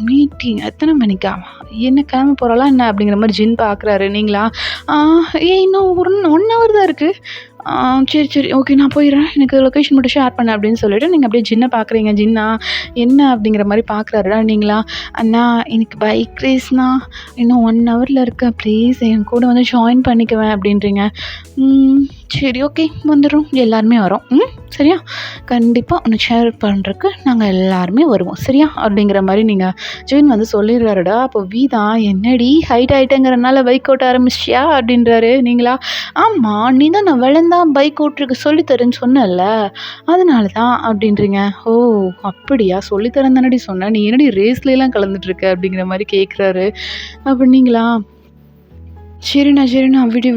மீட்டிங் எத்தனை மணிக்கா? என்ன கிளம்ப போகிறாளா என்ன அப்படிங்கிற மாதிரி ஜின் பார்க்குறாரு. நீங்களா இன்னும் ஒரு 1 ஹவர் தான் இருக்குது. சரி சரி ஓகே நான் போயிடுறேன், எனக்கு லொக்கேஷன் மட்டும் ஷேர் பண்ண அப்படின்னு சொல்லிட்டு நீங்கள் அப்படியே ஜின்னை பார்க்குறீங்க. ஜின்னா என்ன அப்படிங்கிற மாதிரி பார்க்குறாருடா. நீங்களா அண்ணா எனக்கு பைக் ரேஸ்ண்ணா, இன்னும் 1 ஹவரில் இருக்கேன், ப்ளீஸ் என் கூட வந்து ஜாயின் பண்ணிக்குவேன் அப்படின்றீங்க. சரி ஓகே வந்துடும், எல்லாருமே வரோம். சரியா, கண்டிப்பாக ஒன்று ஷேர் பண்ணுறதுக்கு நாங்கள் எல்லாருமே வருவோம் சரியா அப்படிங்கிற மாதிரி நீங்கள் ஜெயின் வந்து சொல்லிடுறாருடா. அப்போ வீதா என்னடி ஹைட் ஆகிட்டேங்கிறனால பைக் ஓட்ட ஆரம்பிச்சியா அப்படின்றாரு. நீங்களா ஆமாம் நீ தான் நான் வளர்ந்தா பைக் ஓட்டுறதுக்கு சொல்லித்தரேன்னு சொன்னல அதனால தான் அப்படின்றீங்க. ஓ அப்படியா, சொல்லித்தரேன் தானடி சொன்னேன், நீ என்னடி ரேஸ்லாம் கலந்துட்டுருக்க அப்படிங்கிற மாதிரி கேட்குறாரு. அப்போ நீங்களா சரிண்ணா விடு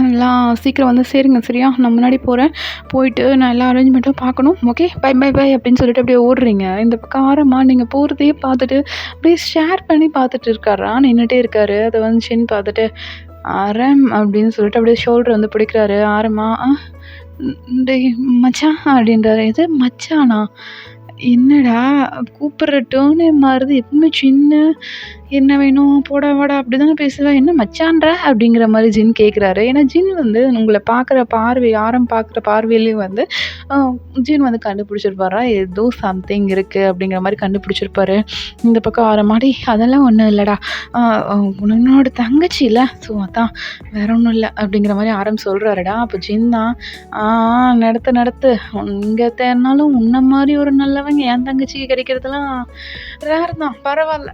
எல்லாம் சீக்கிரம் வந்து சேருங்க சரியா, நான் முன்னாடி போகிறேன், போயிட்டு நான் எல்லா அரேஞ்ச்மெண்ட்டும் பார்க்கணும். ஓகே பை அப்படின்னு சொல்லிட்டு அப்படியே ஓடுறீங்க. இந்த பக்கம் ஆரமா நீங்கள் போகிறதையே பார்த்துட்டு அப்படியே ஷேர் பண்ணி பார்த்துட்டு இருக்காரா, நின்றுட்டே இருக்காரு. அதை வந்து சின் பார்த்துட்டு ஆரம் அப்படின்னு சொல்லிட்டு அப்படியே ஷோல்டர் வந்து பிடிக்கிறாரு. ஆரமா டேய் மச்சான் அப்படின்றாரு. இது மச்சானா, என்னடா கூப்பிட்ற டோனே மாறுது, எப்பவுமே சின்ன என்ன வேணும் போடா வாடா அப்படி தானே பேசுவேன், என்ன மச்சான்ற அப்படிங்கிற மாதிரி ஜின் கேட்குறாரு. ஏன்னா ஜின் வந்து உங்களை பார்க்குற பார்வை, ஆரம் பார்க்குற பார்வையிலேயும் வந்து ஜின் வந்து கண்டுபிடிச்சிருப்பாரா ஏதோ சம்திங் இருக்குது அப்படிங்கிற மாதிரி கண்டுபிடிச்சிருப்பாரு. இந்த பக்கம் ஆரமாடி அதெல்லாம் ஒன்றும் இல்லைடா, உன்னோட தங்கச்சி இல்லை, ஸோ அதான் வேற ஒன்றும் இல்லை அப்படிங்கிற மாதிரி ஆரம் சொல்கிறாருடா. அப்போ ஜின் தான் நடத்து இங்கே தேர்னாலும் உன்ன மாதிரி ஒரு நல்லவங்க என் தங்கச்சிக்கு கிடைக்கிறதுலாம் ரேர் தான், பரவாயில்ல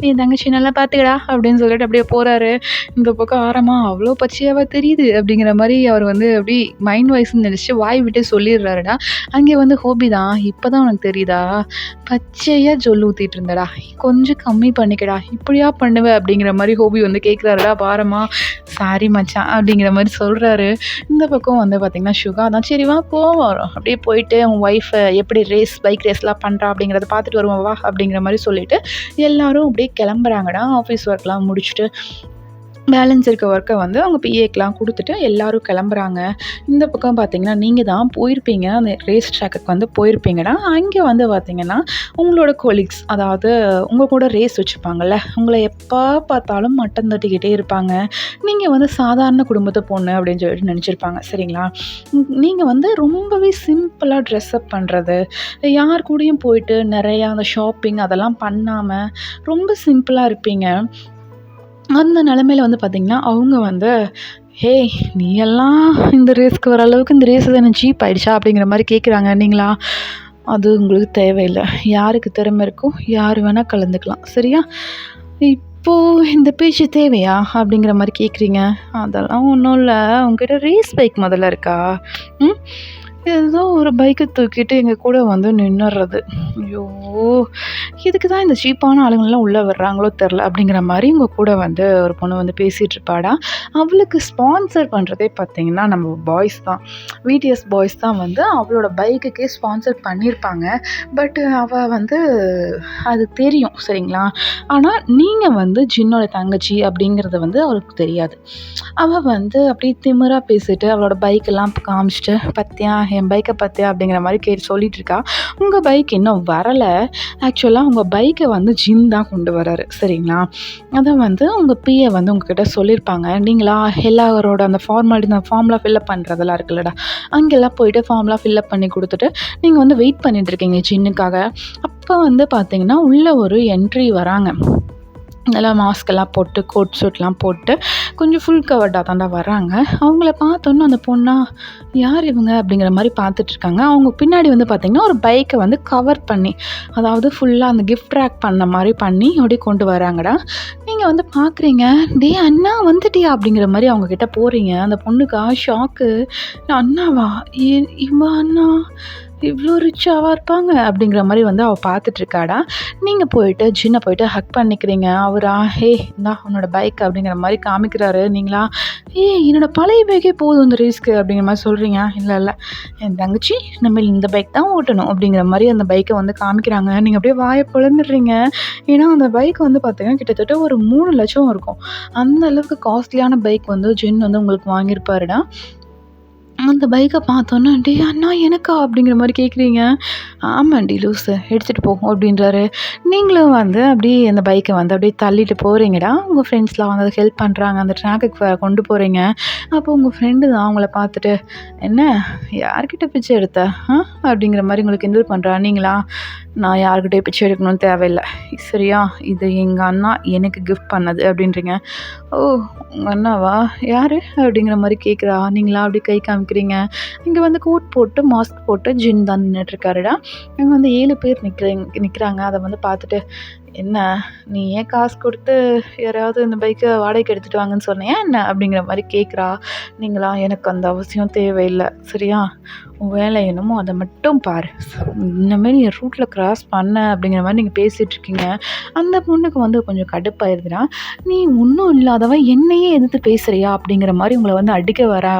என் தங்கச்சி நல்லா பார்த்துக்கடா அப்படின்னு சொல்லிட்டு அப்படியே போகிறாரு. இந்த பக்கம் ஆரமா அவ்வளோ பச்சையாவா தெரியுது அப்படிங்கிற மாதிரி அவர் வந்து அப்படி மைண்ட் வாய்ஸ்ன்னு நினச்சிட்டு வாய் விட்டு சொல்லிடுறாருடா. அங்கே வந்து ஹோபி தான் இப்போ தான் உனக்கு தெரியுதா, பச்சையாக ஜொல் ஊற்றிட்டு இருந்தடா, கொஞ்சம் கம்மி பண்ணிக்கடா, இப்படியா பண்ணுவேன் அப்படிங்கிற மாதிரி ஹோபி வந்து கேட்குறாருடா. பாரமா சாரி மச்சான் அப்படிங்கிற மாதிரி சொல்கிறாரு. இந்த பக்கம் வந்து பார்த்திங்கன்னா சுகா தான் சரி வா போவோம், அப்படியே போயிட்டு உன் ஒய்ஃபை எப்படி பைக் ரேஸ்லாம் பண்ணுறா அப்படிங்கிறத பார்த்துட்டு வருவோம் வா அப்படிங்கிற மாதிரி சொல்லிட்டு எல்லாரும் அப்படியே கிளம்புறாங்கடா. ஆஃபீஸ் ஒர்க்லாம் முடிச்சுட்டு பேலன்ஸ் இருக்க ஒர்க்கை வந்து அவங்க பிஏக்கெலாம் கொடுத்துட்டு எல்லோரும் கிளம்புறாங்க. இந்த பக்கம் பார்த்திங்கன்னா நீங்கள் தான் போயிருப்பீங்க, அந்த ரேஸ் ட்ராக்குக்கு வந்து போயிருப்பீங்கடா. அங்கே வந்து பார்த்திங்கன்னா உங்களோட கொலீக்ஸ், அதாவது உங்கள் கூட ரேஸ் வச்சுப்பாங்கள்ல, உங்களை எப்போ பார்த்தாலும் மட்டம் தட்டிக்கிட்டே இருப்பாங்க. நீங்கள் வந்து சாதாரண குடும்பத்தை பொண்ணு அப்படின்னு சொல்லிட்டு நினச்சிருப்பாங்க சரிங்களா. நீங்கள் வந்து ரொம்பவே சிம்பிளாக ட்ரெஸ்அப் பண்ணுறது, யார் கூடயும் போயிட்டு நிறையா அந்த ஷாப்பிங் அதெல்லாம் பண்ணாமல் ரொம்ப சிம்பிளாக இருப்பீங்க. அந்த நிலமையில வந்து பார்த்திங்கன்னா அவங்க வந்து ஹே நீ எல்லாம் இந்த ரேஸ்க்கு வர அளவுக்கு இந்த ரேஸ் தானே சீப் ஆகிடுச்சா அப்படிங்கிற மாதிரி கேட்குறாங்க. நீங்களா அது உங்களுக்கு தேவையில்லை, யாருக்கு திறமை இருக்கோ யார் வேணால் கலந்துக்கலாம் சரியா, இப்போது இந்த பேச்சு தேவையா அப்படிங்கிற மாதிரி கேட்குறீங்க. அதெல்லாம் ஒன்றும் இல்லை, உங்ககிட்ட ரேஸ் பைக் முதல்ல இருக்கா, ஏதோ ஒரு பைக்கை தூக்கிட்டு எங்கள் கூட வந்து நின்றுறது, ஐயோ இதுக்கு தான் இந்த சீப்பான ஆளுங்கள்லாம் உள்ளே வர்றாங்களோ தெரில அப்படிங்கிற மாதிரி உங்கள் கூட வந்து ஒரு பொண்ணு வந்து பேசிகிட்டு இருப்பாடா. அவளுக்கு ஸ்பான்சர் பண்ணுறதே பார்த்திங்கன்னா நம்ம பாய்ஸ் தான், விடிஎஸ் பாய்ஸ் தான் வந்து அவளோட பைக்குக்கே ஸ்பான்சர் பண்ணியிருப்பாங்க. பட் அவள் வந்து அது தெரியும் சரிங்களா. ஆனால் நீங்கள் வந்து ஜின்னோட தங்கச்சி அப்படிங்கிறது வந்து அவளுக்கு தெரியாது. அவள் வந்து அப்படியே திமிராக பேசிட்டு அவளோட பைக்கெல்லாம் காமிச்சிட்டு பத்தியா என் பைக்கை பற்றியா அப்படிங்கிற மாதிரி சொல்லிகிட்டு இருக்கா. உங்கள் பைக் இன்னும் வரலை, ஆக்சுவலாக உங்கள் பைக்கை வந்து ஜின் தான் கொண்டு வராரு சரிங்களா. அதை வந்து உங்கள் பிஏ வந்து உங்ககிட்ட சொல்லியிருப்பாங்க. நீங்களா எல்லாரோட அந்த ஃபார்ம்லாம் ஃபில்லப் பண்ணுறதெல்லாம் இருக்குல்லடா, அங்கெல்லாம் போயிட்டு ஃபார்ம்லாம் ஃபில்லப் பண்ணி கொடுத்துட்டு நீங்கள் வந்து வெயிட் பண்ணிட்டுருக்கீங்க ஜின்னுக்காக. அப்போ வந்து பார்த்தீங்கன்னா உள்ளே ஒரு என்ட்ரி வராங்க, நல்லா மாஸ்கெல்லாம் போட்டு கோட் சூட்லாம் போட்டு கொஞ்சம் ஃபுல் கவர்டாக தாண்டா வராங்க. அவங்கள பார்த்தோன்னே அந்த பொண்ணா யார் இவங்க அப்படிங்கிற மாதிரி பார்த்துட்ருக்காங்க. அவங்க பின்னாடி வந்து பார்த்திங்கன்னா ஒரு பைக்கை வந்து கவர் பண்ணி, அதாவது ஃபுல்லாக அந்த கிஃப்ட் ரேக் பண்ண மாதிரி பண்ணி அப்படியே கொண்டு வராங்கடா. நீங்கள் வந்து பார்க்குறீங்க, டே அண்ணா வந்துட்டியா அப்படிங்கிற மாதிரி அவங்கக்கிட்ட போகிறீங்க. அந்த பொண்ணுக்கா ஷாக்கு, அண்ணாவா இவா அண்ணா இவ்ளோ ரிச்சாவா இருப்பாங்க?" அப்படிங்கிற மாரி வந்து அவ பார்த்துட்டுருக்காடா. நீங்க போயிட்டு ஜின்ன போயிட்டு ஹக் பண்ணிக்கிறீங்க. அவரா, "ஏய் இந்தா உன்னோட பைக்" அப்படிங்கிற மாரி காமிக்கிறாரு. நீங்களா, "ஏய் என்னோட பழைய பைக்கே போதும் இந்த ரேஸ்க்கு" அப்படிங்கிற மாரி சொல்றீங்க. "இல்ல, இல்ல என் தங்கச்சி இனிமேல் இந்த பைக் தான் ஓட்டணும்" அப்படிங்கிற மாரி அந்த பைக்க வந்து காமிக்கிறாங்க. நீங்க அப்படியே வாய பொளந்துடுறீங்க. ஏன்னா அந்த பைக் வந்து பார்த்தீங்கன்னா, கிட்டத்தட்ட ஒரு 3,00,000 இருக்கும். அந்த அளவுக்கு காஸ்ட்லியான பைக் வந்து ஜின் வந்து உங்களுக்கு வாங்கியிருப்பாருடா. அந்த பைக்க பார்த்தோன்னே, "டேய் அண்ணா எனக்கா?" அப்படிங்கிற மாரி கேட்குறீங்க. "ஆமாண்டி லூசு எடுத்துட்டு போ" அப்படின்றாரு. நீங்களும் வந்து அப்படியே அந்த பைக்க வந்து அப்படியே தள்ளிட்டு போறீங்கடா. உங்க ஃப்ரெண்ட்ஸ்லாம் வந்து அதுக்கு ஹெல்ப் பண்றாங்க. அந்த ட்ராக்குக்கு கொண்டு போறீங்க. அப்போ உங்க ஃப்ரெண்டு தான் உங்கள பார்த்துட்டு, "என்ன யார்கிட்ட பிச்சை எடுத்த? ஆ?" அப்படிங்கிற மாரி உங்களுக்கு கிண்டல் பண்றா. நீங்களா, "நான் யார்கிட்டயும் பிச்சை எடுக்கணும்னு தேவையில்ல. சரியா? இது எங்க அண்ணா எனக்கு கிஃப்ட் பண்ணது" அப்படின்றீங்க. "ஓ! உங்க அண்ணாவா? யாரு?" அப்படிங்கிற மாரி கேட்குறா. நீங்களா அப்படியே கை காமிக்கிறீங்க. இங்க வந்து கோட் போட்டு, மாஸ்க் போட்டு ஜின் தான் நின்னுட்டுருக்காருடா. இங்க வந்து 7 பேர் நிக்கிறாங்க. அத வந்து பார்த்துட்டு, "என்ன நீ ஏன் காசு குடுத்து யாராவது இந்த பைக்க வாடகைக்கு எடுத்துட்டு வாங்கன்னு சொன்னியா என்ன?" அப்படிங்கிற மாரி கேட்குறா. நீங்களா, "எனக்கு அந்த அவசியம் தேவையில்ல. சரியா? உன் வேலை என்னமோ அத மட்டும் பாரு. இனிமேல் என் ரூட்ல கிராஸ் பண்ண" அப்படிங்கிற மாரி நீங்க பேசிட்டுருக்கீங்க. அந்த பொண்ணுக்கு வந்து கொஞ்சம் கடுப்பாயிருதுடா. "நீ ஒண்ணும் இல்லாதவ என்னையே எதிர்த்து பேசுறியா?" அப்படிங்கிற மாரி உங்கள வந்து அடிக்க வரா.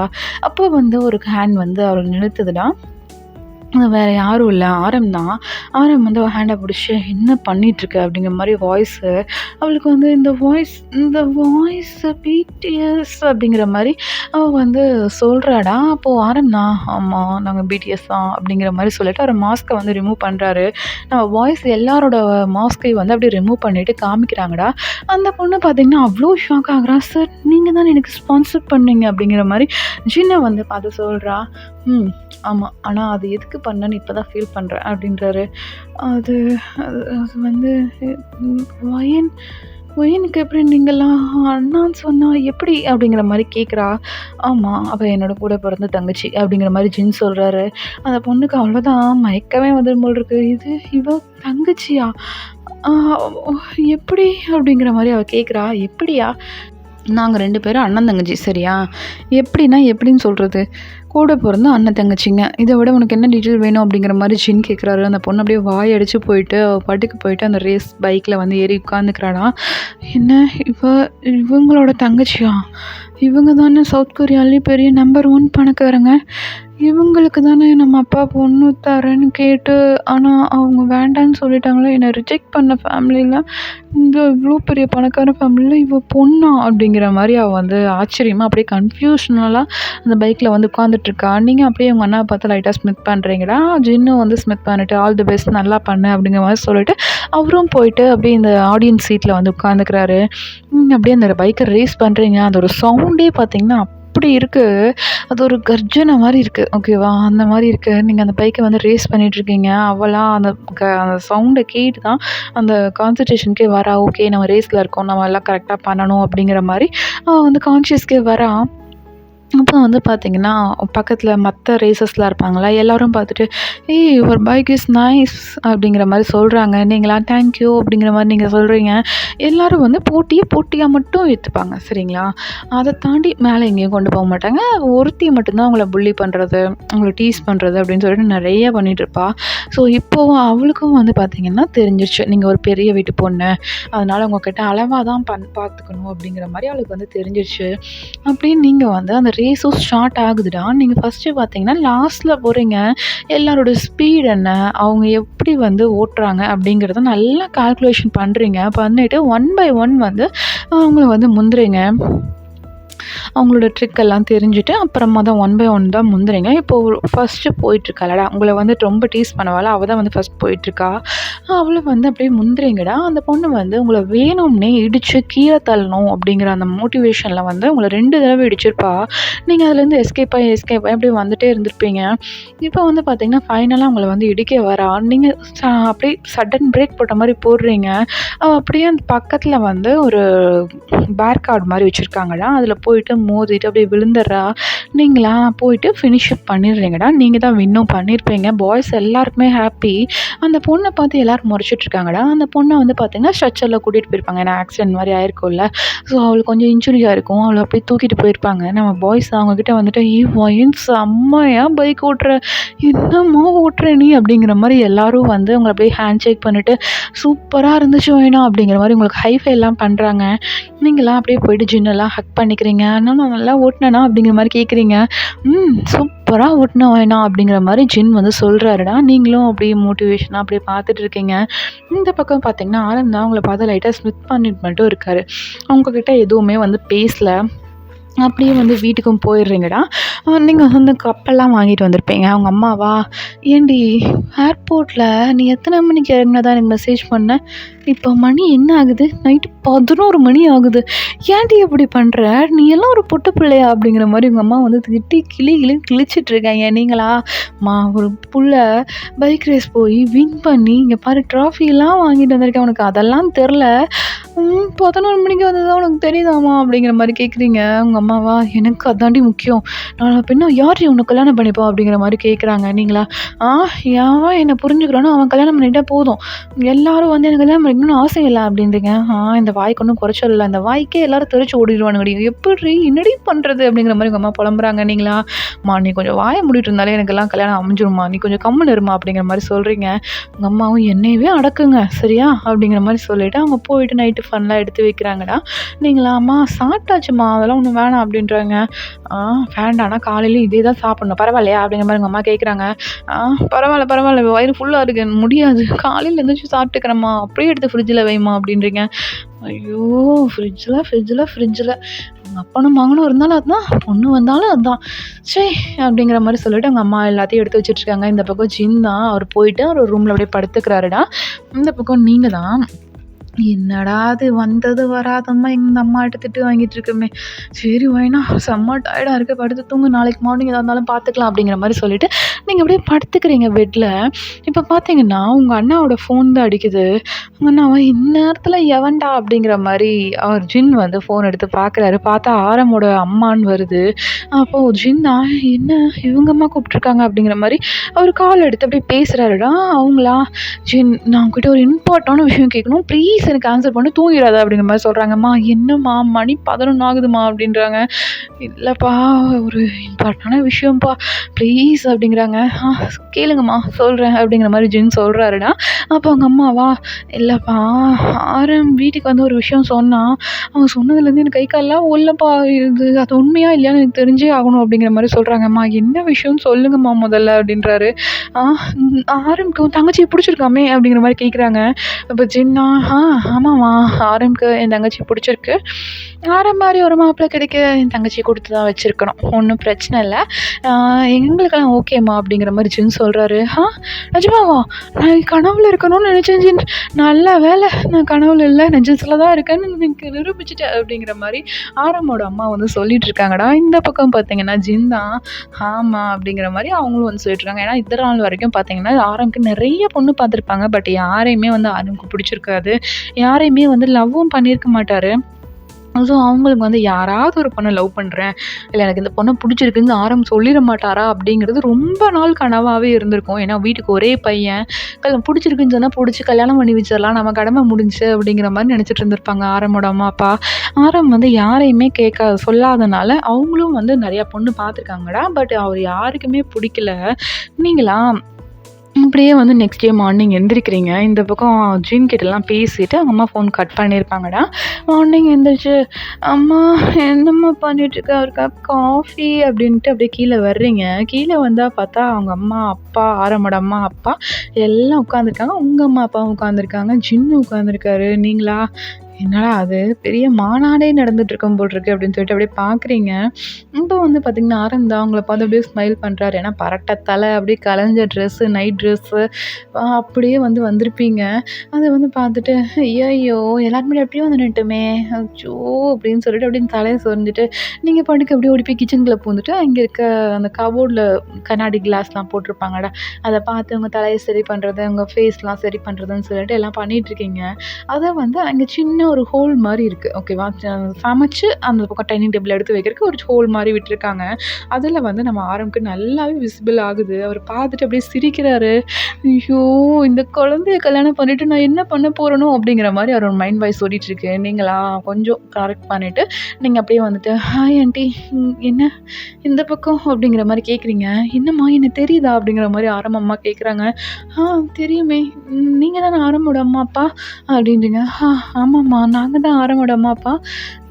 அப்போ வந்து ஒரு ஹேண்ட் வந்து அவள நிறுத்துதுடா. அது வேற யாரும் இல்ல. ஆரம் தான். ஆரம் வந்து அவ ஹேண்ட புடிச்சு, "என்ன பண்ணிட்டுருக்க?" அப்படிங்கிற மாரி வாய்ஸு. அவளுக்கு வந்து இந்த வாய்ஸ் பிடிஎஸ் அப்படிங்கிற மாரி அவ வந்து சொல்றாடா. அப்போ ஆரம் தான், "ஆமா நாங்க பிடிஎஸ் தான்" அப்படிங்கிற மாரி சொல்லிட்டு அவரு மாஸ்க்க வந்து ரிமூவ் பண்றாரு. நம்ம வாய்ஸ் எல்லாரோட மாஸ்க்கையும் வந்து அப்படியே ரிமூவ் பண்ணிட்டு காமிக்கிறாங்கடா. அந்த பொண்ணு பார்த்தீங்கன்னா, அவ்ளோ ஷாக் ஆகுறா. "சார் நீங்க தானே எனக்கு ஸ்பான்சர் பண்ணீங்க" அப்படிங்கிற மாரி ஜின்ன வந்து பார்த்து சொல்றா. "ம். ஆமா. ஆனா அது எதுக்கு பண்ணேன்னு இப்ப தான் ஃபீல் பண்றேன்" அப்படின்றாரு. அது அது அது வந்து ம் வயன் வயனுக்கு எப்படி நீங்கலாம் அண்ணான்னு சொன்னா எப்படி? அப்படிங்கிற மாரி கேட்குறா. "ஆமா. அவ என்னோட கூட பிறந்த தங்கச்சி" அப்படிங்கிற மாரி ஜின் சொல்றாரு. அந்த பொண்ணுக்கு அவ்வளோதான் மயக்கமே வந்துரும் போல இருக்கு. "இது இவ தங்கச்சியா? ஆ ஒ எப்படி?" அப்படிங்கிற மாரி அவ கேட்குறா. "எப்படியா? நாங்க 2 பேரும் அண்ணன், தங்கச்சி சரியா? எப்படின்னா எப்படின்னு சொல்றது? கூட பொறந்த அண்ணன், தங்கச்சிங்க. இத விட உனக்கு என்ன டீட்டெயில் வேணும்?" அப்படிங்கிற மாரி ஜின் கேட்குறாரு. அந்த பொண்ணு அப்படியே வாய் அடிச்சு போயிட்டு, அவ பாட்டுக்கு போயிட்டு அந்த ரேஸ் பைக்ல வந்து ஏறி உட்காந்துக்கிறாளாம். "என்ன இவ இவங்களோட தங்கச்சியா? இவங்க தானே சவுத் கொரியாலயே பெரிய நம்பர் 1 பணக்காரங்க. இவங்களுக்கு தானே நம்ம அப்பா பொண்ணு தரேன்னு கேட்டு, ஆனா அவங்க வேண்டான்னு சொல்லிட்டாங்களே! என்ன ரிஜெக்ட் பண்ண ஃபேமிலில இந்த இவ்ளோ பெரிய பணக்கார ஃபேமிலில இவ பொண்ணா?" அப்படிங்கிற மாரி அவ வந்து ஆச்சரியமா அப்படியே கன்ஃப்யூஷனலா அந்த பைக்ல வந்து உட்காந்துட்டுருக்கா. நீங்க அப்படியே உங்க அண்ணாவ பார்த்து லைட்டா ஸ்மித் பண்றீங்கடா. ஜின்னும் வந்து ஸ்மித் பண்ணிட்டு, "ஆல் தி பெஸ்ட் நல்லா பண்ணு" அப்படிங்கிற மாரி சொல்லிட்டு, அவரும் போயிட்டு அப்படியே இந்த ஆடியன்ஸ் சீட்ல வந்து உட்காந்துக்கிறாரு. அப்படியே அந்த பைக்க ரேஸ் பண்றீங்க. அதோட சவுண்டே பார்த்தீங்கன்னா, அப்படி இருக்கு. அது ஒரு கர்ஜன மாரி இருக்கு. ஓகேவா? அந்த மாரி இருக்கு. நீங்க அந்த பைக்க வந்து ரேஸ் பண்ணிட்டுருக்கீங்க. அவளா அந்த சவுண்ட கேட்டு தான் அந்த கான்சன்ட்ரேஷனுக்கே வரா. ஓகே நம்ம ரேஸ்ல இருக்கோம். நம்ம எல்லாம் கரெக்ட்டா பண்ணணும் அப்படிங்கிற மாரி அவ வந்து கான்ஷியஸ்க்கே வரா. அப்போ வந்து பார்த்தீங்கன்னா, பக்கத்தில மத்த ரேசர்ஸ்லாம் இருப்பாங்கல்ல, எல்லாரும் பார்த்துட்டு, "ஏய் யுவர் பைக் இஸ் நைஸ்" அப்படிங்கிற மாரி சொல்றாங்க. நீங்களா, "தேங்க் யூ" அப்படிங்கிற மாரி நீங்க சொல்றீங்க. எல்லாரும் வந்து போட்டியா மட்டும் ஏத்துப்பாங்க. சரிங்களா? அத தாண்டி மேல எங்கேயும் கொண்டு போக மாட்டாங்க. ஒருத்தி மட்டும் தான் உங்கள புல்லி பண்றது, உங்கள டீஸ் பண்றது அப்படின்னு சொல்லிட்டு நெறைய பண்ணிட்டுருப்பா. ஸோ, இப்போ அவளுக்கும் வந்து பார்த்தீங்கன்னா தெரிஞ்சிருச்சு. நீங்க ஒரு பெரிய வீட்டு பொண்ணு. அதனால உங்ககிட்ட அளவா தான் பார்த்துக்கணும் அப்படிங்கிற மாரி அவளுக்கு வந்து தெரிஞ்சிருச்சு. அப்படின்னு நீங்க வந்து அந்த ரேஸும் ஸ்டார்ட் ஆகுதுடா. நீங்க ஃபர்ஸ்ட்டு பார்த்தீங்கன்னா, லாஸ்ட்ல போறீங்க. எல்லாரோட ஸ்பீட் என்ன? அவங்க எப்படி வந்து ஓட்டுறாங்க? அப்படிங்கிறத நல்லா கால்குலேஷன் பண்றீங்க. பண்ணிட்டு ஒன் பை ஒன் வந்து அவங்கள வந்து முந்துறீங்க. அவங்களோட ட்ரிக் எல்லாம் தெரிஞ்சுட்டு, அப்புறமா தான் ஒன் பை ஒன் தான் முந்துறீங்க. இப்போ ஃபர்ஸ்ட்டு போயிட்டுருக்காளடா, உங்கள வந்துட்டு ரொம்ப டீஸ் பண்ணுவாளா, அவ தான் வந்து ஃபர்ஸ்ட் போயிட்டுருக்கா. அவள வந்து அப்படியே முந்துறீங்கடா. அந்த பொண்ணு வந்து உங்கள வேணும்னே இடிச்சு கீழ தள்ளணும் அப்படிங்கிற அந்த மோட்டிவேஷன்ல வந்து உங்கள 2 தடவ இடிச்சிருப்பா. நீங்க அதுலேருந்து எஸ்கேப் ஆயி அப்படியே வந்துட்டே இருந்திருப்பீங்க. இப்போ வந்து பார்த்தீங்கன்னா, ஃபைனலா உங்கள வந்து இடிக்க வரா. நீங்க அப்படியே சடன் பிரேக் போட்ட மாரி போடுறீங்க. அப்படியே அந்த பக்கத்துல வந்து ஒரு பேர் கார்ட் மாரி வச்சிருக்காங்கடா. அதில போயிட்டு மோதிட்டு அப்படியே விழுந்துடுறா. நீங்களா போயிட்டு ஃபினிஷ் அப் பண்ணிடுறீங்கடா. நீங்க தான் வின்னும் பண்ணியிருப்பீங்க. பாய்ஸ் எல்லாருக்குமே ஹாப்பி. அந்த பொண்ண பார்த்து எல்லாரும் முறைச்சிட்ருக்காங்கடா. அந்த பொண்ண வந்து பார்த்தீங்கன்னா, ஸ்ட்ரெச்சர்ல கூட்டிட்டு போயிருப்பாங்க. ஏன்னா ஆக்சிடென்ட் மாரி ஆயிருக்கும்ல. ஸோ அவளுக்கு கொஞ்சம் இன்ஜூரியா இருக்கும். அவள அப்படியே தூக்கிட்டு போயிருப்பாங்க. நம்ம பாய்ஸ் அவங்ககிட்ட வந்துட்டு, "ஏய் வயன் செம்மையா பைக் ஓட்டுற! என்னம்மா ஓட்டுற நீ?" அப்படிங்கிற மாரி எல்லாரும் வந்து உங்கள அப்படியே ஹேண்ட் ஷேக் பண்ணிட்டு, "சூப்பரா இருந்துச்சு வயனா" அப்படிங்கிற மாரி உங்களுக்கு ஹைஃபைலாம் பண்றாங்க. நீங்கலாம் அப்படியே போயிட்டு ஜின்னெல்லாம் ஹக் பண்ணிக்கிறீங்க. "அண்ணா நான் நல்லா ஓட்டுனேனா?" அப்படிங்கிற மாரி கேட்குறீங்க. சூப்பரா ஓட்டுன வயனா" அப்படிங்கிற மாரி ஜின் வந்து சொல்றாருடா. நீங்களும் அப்படியே மோட்டிவேஷனா அப்படியே பார்த்துட்டு இருக்கீங்க. இந்த பக்கம் பார்த்தீங்கன்னா, ஆனந்த் தான் உங்கள பார்த்து லைட்டா ஸ்மித் பண்ணிட்டு மட்டும் இருக்காரு. உங்ககிட்ட எதுவுமே வந்து பேசல. அப்படியே வந்து வீட்டுக்கும் போயிடுறீங்கடா. நீங்க வந்து கப்பெல்லாம் வாங்கிட்டு வந்திருப்பீங்க. அவங்க அம்மாவா, "ஏன்டி ஏர்போர்ட்ல நீ எத்தனை மணிக்கு இறங்குனதா எனக்கு மெசேஜ் பண்ண? இப்போ மணி என்ன ஆகுது? நைட்டு 11 மணி ஆகுது. ஏன்டி இப்படி பண்ற? நீ எல்லாம் ஒரு பொட்ட பிள்ளையா?" அப்படிங்கிற மாரி உங்க அம்மா வந்து திட்டி கிழின்னு கிழிச்சிட்டு இருக்காங்க. நீங்களா, "அம்மா ஒரு புள்ள பைக் ரேஸ் போய் வின் பண்ணி இங்க பாரு ட்ராஃபிலாம் வாங்கிட்டு வந்திருக்கேன். உனக்கு அதெல்லாம் தெரில. 11 மணிக்கு வந்ததா உனக்கு தெரியுதாம்மா?" அப்படிங்கிற மாரி கேட்குறீங்க. உங்க அம்மாவா, "எனக்கு அதாண்டி முக்கியம். நாள பின்ன யார்டி உன்ன கல்யாணம் பண்ணிப்பா?" அப்படிங்கிற மாரி கேட்குறாங்க. நீங்களா, "ஆ எவன் என்ன புரிஞ்சுக்கிறானோ அவன் கல்யாணம் பண்ணிட்டா போதும். எல்லாரும் வந்து எனக்கு கல்யாணம் பண்ணிக்கணும்னு அவசியம் இல்ல" அப்படின்றீங்க. இந்த வாய்க்கு ஒண்ணும் குறைச்சல் இல்ல. இந்த வாய்க்கே எல்லாரும் தெறிச்சு ஓடிருவானுங்கடி. "எப்புட்ரி? என்னடி பண்றது?" அப்படிங்கிற மாரி உங்க அம்மா புலம்புறாங்க. நீங்களா, "அம்மா நீ கொஞ்சம் வாய மூடிட்டு இருந்தாலே எனக்கெல்லாம் கல்யாணம் அமைஞ்சிரும்மா. நீ கொஞ்சம் கம்முனு இரும்மா" அப்படிங்கிற மாரி சொல்றீங்க. உங்க அம்மாவும், "என்னையவே அடக்குங்க சரியா?" அப்படிங்கிற மாரி சொல்லிட்டு அவங்க போயிட்டு நைட்டு ஃபன்லாம் எடுத்து வைக்கிறாங்கடா. நீங்களா, "அம்மா சாப்பிட்டாச்சும்மா அதெல்லாம் ஒண்ணும் வேணாம்" அப்படின்றாங்க. "ஆ வேண்டாம்னா காலையில இதே தான் சாப்பிடணும். பரவாயில்லையா?" அப்படிங்கிற மாரி உங்க அம்மா கேட்குறாங்க. "ஆ பரவால்ல. வயிறு ஃபுல்லா இருக்கு. எனக்கு முடியாது. காலையில எந்திரிச்சு சாப்பிட்டுக்கிறேம்மா. அப்படியே எடுத்து ஃப்ரிட்ஜில வைம்மா" அப்படின்றீங்க. ஐயோ! ஃப்ரிட்ஜில எங்க அப்பனும் மகனும் இருந்தாலும் அதான், பொண்ணு வந்தாலும் அதான். ச்சே! அப்படிங்கிற மாரி சொல்லிட்டு அவங்க அம்மா எல்லாத்தையும் எடுத்து வச்சுட்ருக்காங்க. இந்த பக்கம் ஜின் தான். அவர் போயிட்டு அவர் ரூம்ல அப்படியே படுத்துக்கிறாருடா. இந்த பக்கம் நீங்க தான், "என்னடா இது வந்தது வராதம்மா இந்த அம்மாட்ட திட்டு வாங்கிட்டு இருக்கோமே. சரி வைனா செம்ம டயர்டா இருக்கு. படுத்து தூங்கு. நாளைக்கு மார்னிங் எதா இருந்தாலும் பார்த்துக்கலாம்" அப்படிங்கிற மாரி சொல்லிட்டு நீங்க அப்படியே படுத்துக்கிறீங்க பெட்ல. இப்ப பார்த்தீங்கன்னா, உங்க அண்ணாவோட ஃபோன் தான் அடிக்குது. உங்க அண்ணாவா, "இந்நேரத்துல எவன்டா?" அப்படிங்கிற மாரி அவர் ஜின் வந்து ஃபோன் எடுத்து பார்க்குறாரு. பார்த்தா ஆரமோட அம்மான்னு வருது. அப்போ ஜின்னா, "என்ன இவங்க அம்மா கூப்பிட்டுருக்காங்க" அப்படிங்கிற மாரி அவரு கால் எடுத்து அப்படியே பேசுறாருடா. அவங்களா, "ஜின் நான் உன்கிட்ட ஒரு இம்பார்ட்டான விஷயம் கேட்கணும். ப்ளீஸ் எனக்கு ஆன்சர் பண்ணு. தூங்கிடாத" அப்படிங்கிற மாரி சொல்றாங்கம்மா. "என்னம்மா மணி 11 ஆகுதும்மா" அப்படின்றாங்க. "இல்லப்பா ஒரு இம்பார்ட்டான விஷயம்ப்பா. ப்ளீஸ்" அப்படிங்கிறாங்க. கேளுங்கம்மா சொல்றேன்" அப்படிங்கிற மாரி ஜின் சொல்றாருடா. அப்போ அவங்க அம்மாவா, "இல்லப்பா ஆரம் வீட்டுக்கு வந்து ஒரு விஷயம் சொன்னான். அவன் சொன்னதுலேருந்து எனக்கு கை கால்லாம் ஓடலப்பா. அது உண்மையா இல்லையான்னு எனக்கு தெரிஞ்சே ஆகணும்" அப்படிங்கிற மாரி சொல்றாங்கம்மா. "என்ன விஷயம்னு சொல்லுங்கம்மா முதல்ல" அப்படின்றாரு. "ஆ ஆரம்க்கு உன் தங்கச்சிய புடிச்சிருக்காமே" அப்படிங்கிற மாரி கேட்குறாங்க. அப்ப ஜின்னா, ஆமாம்மா ஆரம்க்கு என் தங்கச்சிய புடிச்சிருக்கு. ஆரம் மாரி ஒரு மாப்பிள்ளை கிடைக்க என் தங்கச்சிய குடுத்து தான் வச்சிருக்கணும். ஒண்ணும் பிரச்சனை இல்ல. ஆ எங்களுக்கெல்லாம் ஓகேம்மா" அப்படிங்கிற மாரி ஜின் சொல்றாரு. நிஜமாவா? நான் கனவுல இருக்கணும்னு நெனச்சேன் ஜின். நல்ல வேளை நான் கனவுல இல்ல. நிஜத்துல தான் இருக்கேன்னு எனக்கு நிரூபிச்சுட்ட" அப்படிங்கிற மாரி ஆரமோட அம்மா வந்து சொல்லிட்டு இருக்காங்கடா. இந்த பக்கம் பார்த்தீங்கன்னா, ஜின் தான், "ஆமா" அப்படிங்கிற மாரி அவங்களும் வந்து சொல்லிட்டு இருக்காங்க. ஏன்னா இத்தன நாள் வரைக்கும் பார்த்தீங்கன்னா, ஆரம்க்கு நெறைய பொண்ணு பார்த்துருப்பாங்க. பட் யாரையுமே வந்து ஆரம்க்கு பிடிச்சிருக்காது. யாரையுமே வந்து லவ்வும் பண்ணியிருக்க மாட்டாரு. ஸோ அவங்களுக்கு வந்து யாராவது ஒரு பொண்ண லவ் பண்றேன், இல்ல எனக்கு இந்த பொண்ண புடிச்சிருக்குன்னு ஆரம் சொல்லிற மாட்டாரா அப்படிங்கிறது ரொம்ப நாள் கனவாவே இருந்திருக்கும். ஏன்னா வீட்டுக்கு ஒரே பையன். புடிச்சிருக்குன்னு சொன்னா புடிச்சு கல்யாணம் பண்ணி வச்சிரலாம். நம்ம கடமை முடிஞ்சுச்சு அப்படிங்கிற மாரி நெனச்சிட்டு இருந்திருப்பாங்க ஆரமோட அம்மா, அப்பா. ஆரம் வந்து யாரையுமே சொல்லாதனால அவங்களும் வந்து நெறைய பொண்ணு பார்த்துருக்காங்கடா. பட் அவர் யாருக்குமே புடிக்கல. நீங்களா அப்படியே வந்து நெக்ஸ்ட் டே மார்னிங் எந்திரிக்கிறீங்க. இந்த பக்கம் ஜின் கிட்டலாம் பேசிட்டு அவங்க அம்மா ஃபோன் கட் பண்ணியிருப்பாங்கடா. மார்னிங் எந்திரிச்சு, "அம்மா என்னம்மா பண்ணிட்டுருக்க? ஒரு கப் காஃபி" அப்படின்ட்டு அப்படியே கீழ வர்றீங்க. கீழ வந்தா பார்த்தா அவங்க அம்மா, அப்பா, ஆரமோட அம்மா, அப்பா எல்லாம் உட்காந்துருக்காங்க. உங்க அம்மா, அப்பாவும் உட்காந்துருக்காங்க. ஜின்னு உட்காந்துருக்காரு. நீங்களா, "என்னடா அது பெரிய மாநாடே நடந்துட்டுருக்கும் போல இருக்கு" அப்படின்னு சொல்லிட்டு அப்படியே பார்க்குறீங்க. இப்போ வந்து பார்த்தீங்கன்னா, ஆரம்பம் தான் அவங்கள பார்த்து அப்படியே ஸ்மைல் பண்றாரு. ஏன்னா பரட்ட தலை, அப்படியே கலைஞ்ச ட்ரெஸ்ஸு, நைட் ட்ரெஸ்ஸு அப்படியே வந்து வந்திருப்பீங்க. அத வந்து பார்த்துட்டு, "ஐயய்யோ! எல்லார் முன்னாடியும் அப்படியே வந்து நின்னுட்டோமே! அச்சோ!" அப்படின்னு சொல்லிட்டு அப்படியே தலைய சொரிஞ்சுட்டு, நீங்க பாட்டுக்கு அப்படியே ஓடி போய் கிச்சனுக்குள்ள பூந்துட்டு, அங்க இருக்க அந்த கபோர்ட்ல கண்ணாடி கிளாஸ்லாம் போட்டிருப்பாங்கல்ல, அத பார்த்து உங்க தலைய சரி பண்றது, உங்க ஃபேஸ்லாம் சரி பண்றதுன்னு சொல்லிட்டு எல்லாம் பண்ணிட்டுருக்கீங்க. அத வந்து அங்க சின்ன பார்த்தீங்கன்னா, ஒரு ஹோல் மாரி இருக்கு. ஓகேவா? சமைச்சு அந்த பக்கம் டைனிங் டேபிள்ல எடுத்து வைக்கிறதுக்கு ஒரு ஹோல் மாரி விட்டுருக்காங்க. அதில வந்து நம்ம ஆரம்க்கு நல்லாவே விசிபிள் ஆகுது. அவரு பார்த்துட்டு அப்படியே சிரிக்கிறாரு. ஐயோ! இந்த குழந்தைய கல்யாணம் பண்ணிட்டு நான் என்ன பண்ண போறேனோ? அப்படிங்கிற மாரி அவரோட மைண்ட் வாய்ஸ் ஓடிட்டுருக்கு. நீங்களா கொஞ்சம் கரெக்ட் பண்ணிட்டு, நீங்க அப்படியே வந்துட்டு, "ஹாய் ஆன்டி என்ன இந்த பக்கம்?" அப்படிங்கிற மாரி கேட்குறீங்க. "என்னம்மா என்ன தெரியுதா?" அப்படிங்கிற மாரி ஆரம் அம்மா கேட்குறாங்க. "ஆ தெரியுமே. நீங்க தானே ஆரம்மோட அம்மா, அப்பா?" அப்படின்றீங்க. ஆமாம்மா. நாங்க தான் ஆரம்மோட அம்மா, அப்பா.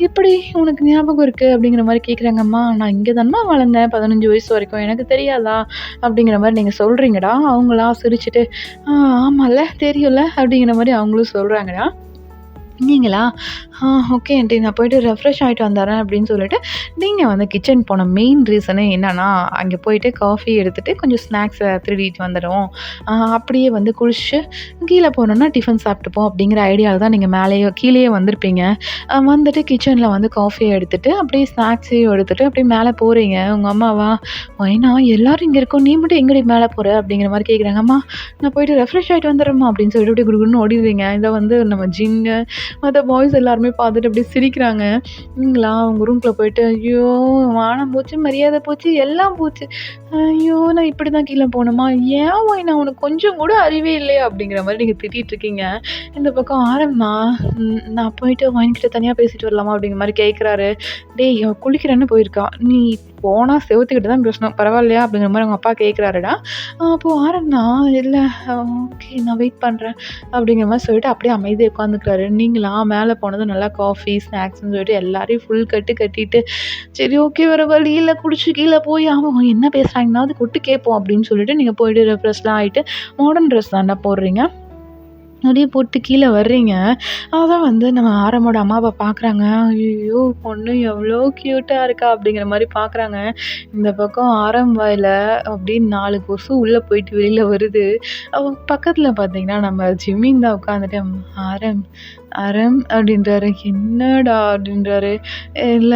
எப்படி உனக்கு ஞாபகம் இருக்கு?" அப்படிங்கிற மாரி கேட்குறாங்க. "அம்மா நான் இங்க தானம்மா வளர்ந்தேன் 15 வயசு வரைக்கும். எனக்கு தெரியாதா?" அப்படிங்கிற மாரி நீங்க சொல்றீங்கடா. அவங்களா சிரிச்சுட்டு, "ஆ ஆமால்ல, தெரியும்ல." அப்படிங்கிற மாரி அவங்களும் சொல்றாங்கடா. நீங்களா? ஓகே ஆன்டி நான் போயிட்டு ரெஃப்ரெஷ் ஆயிட்டு வந்துர்றேன் அப்படின்னு சொல்லிட்டு, நீங்க வந்து கிச்சன் போன மெயின் ரீசனே என்னன்னா, அங்கே போயிட்டு காஃபி எடுத்துட்டு கொஞ்சம் ஸ்நாக்ஸ திருடிட்டு வந்துடுவோம். அப்படியே வந்து குளிச்சுட்டு கீழ போனோம்னா டிஃபன் சாப்பிட்டுப்போம் அப்படிங்கிற ஐடியால தான் நீங்க கீழயே வந்திருப்பீங்க. வந்துட்டு கிச்சன்ல வந்து காஃபிய எடுத்துட்டு, அப்படியே ஸ்நாக்ஸையும் எடுத்துட்டு அப்படியே மேல போறீங்க. உங்க அம்மாவா, "வைனா எல்லாரும் இங்க இருக்கோம். நீ மட்டும் எங்கடி மேல போற?" அப்படிங்கிற மாரி கேட்குறாங்க. "அம்மா நான் போயிட்டு ரெஃப்ரெஷ் ஆயிட்டு வந்துடுறேம்மா" அப்படின்னு சொல்லிட்டு அப்படியே குடுகுடுன்னு ஓடிடுறீங்க. இத வந்து நம்ம ஜின்னு மத்த பாய்ஸ் எல்லாருமே பார்த்துட்டு அப்படியே சிரிக்கிறாங்க. நீங்களா உங்க ரூம்குள்ள போயிட்டு, "ஐயோ! மானம் போச்சு, மரியாதை போச்சு, எல்லாம் போச்சு. ஐயோ! நான் இப்படிதான் கீழ போணுமா? ஏன் நான் உனக்கு கொஞ்சம் கூட அறிவே இல்லையா?" அப்படிங்கிற மாரி நீங்க திட்டிட்டு இருக்கீங்க. இந்த பக்கம் ஆரம்பமா, "நான் போயிட்டு ஒயின்கிட்ட தனியா பேசிட்டு வரலாமா?" அப்படிங்கிற மாரி கேட்குறாரு. "டேய் அவ குளிக்கிறேன்னு போயிருக்கா. நீ போனா செவுத்துக்கிட்ட தான் பேசணும். பரவாயில்லையா?" அப்படிங்கிற மாரி அவங்க அப்பா கேட்குறாருடா. அப்போ ஆரம்பனா, "இல்ல ஓகே நான் வெயிட் பண்றேன்." அப்படிங்கிற மாரி சொல்லிட்டு அப்படியே அமைதியா உட்காந்துக்கிறாரு. நீங்களா மேல போனதும் நல்லா காஃபி, ஸ்நாக்ஸ்ன்னு சொல்லிட்டு எல்லாரையும் ஃபுல் கட்டு கட்டிட்டு, சரி ஓகே வேற வழி இல்ல குளிச்சு கீழ போய் ஆவணும். என்ன பேசுறாங்கனாவது கொட்டு கேட்போம் அப்படின்னு சொல்லிட்டு நீங்க போயிட்டு ரெஃப்ரெஷ்லாம் ஆயிட்டு மாடர்ன் ட்ரெஸ் தான்டா போடுறீங்க. அப்படியே போட்டு கீழ வர்றீங்க. அதான் வந்து நம்ம ஆரமோட அம்மாவ பார்க்குறாங்க. "ஐயய்யோ! பொண்ணு எவ்வளோ கியூட்டா இருக்கா!" அப்படிங்கிற மாரி பார்க்குறாங்க. இந்த பக்கம் ஆரம் வாயில அப்படியே 4 கொசு உள்ள போயிட்டு வெளில வருது. பக்கத்துல பார்த்தீங்கன்னா, நம்ம ஜிம்மின் தான் உட்காந்துட்டு, "ஆரம், ஆரம்" அப்படின்றாரு. "என்னடா?" அப்படின்றாரு. "இல்ல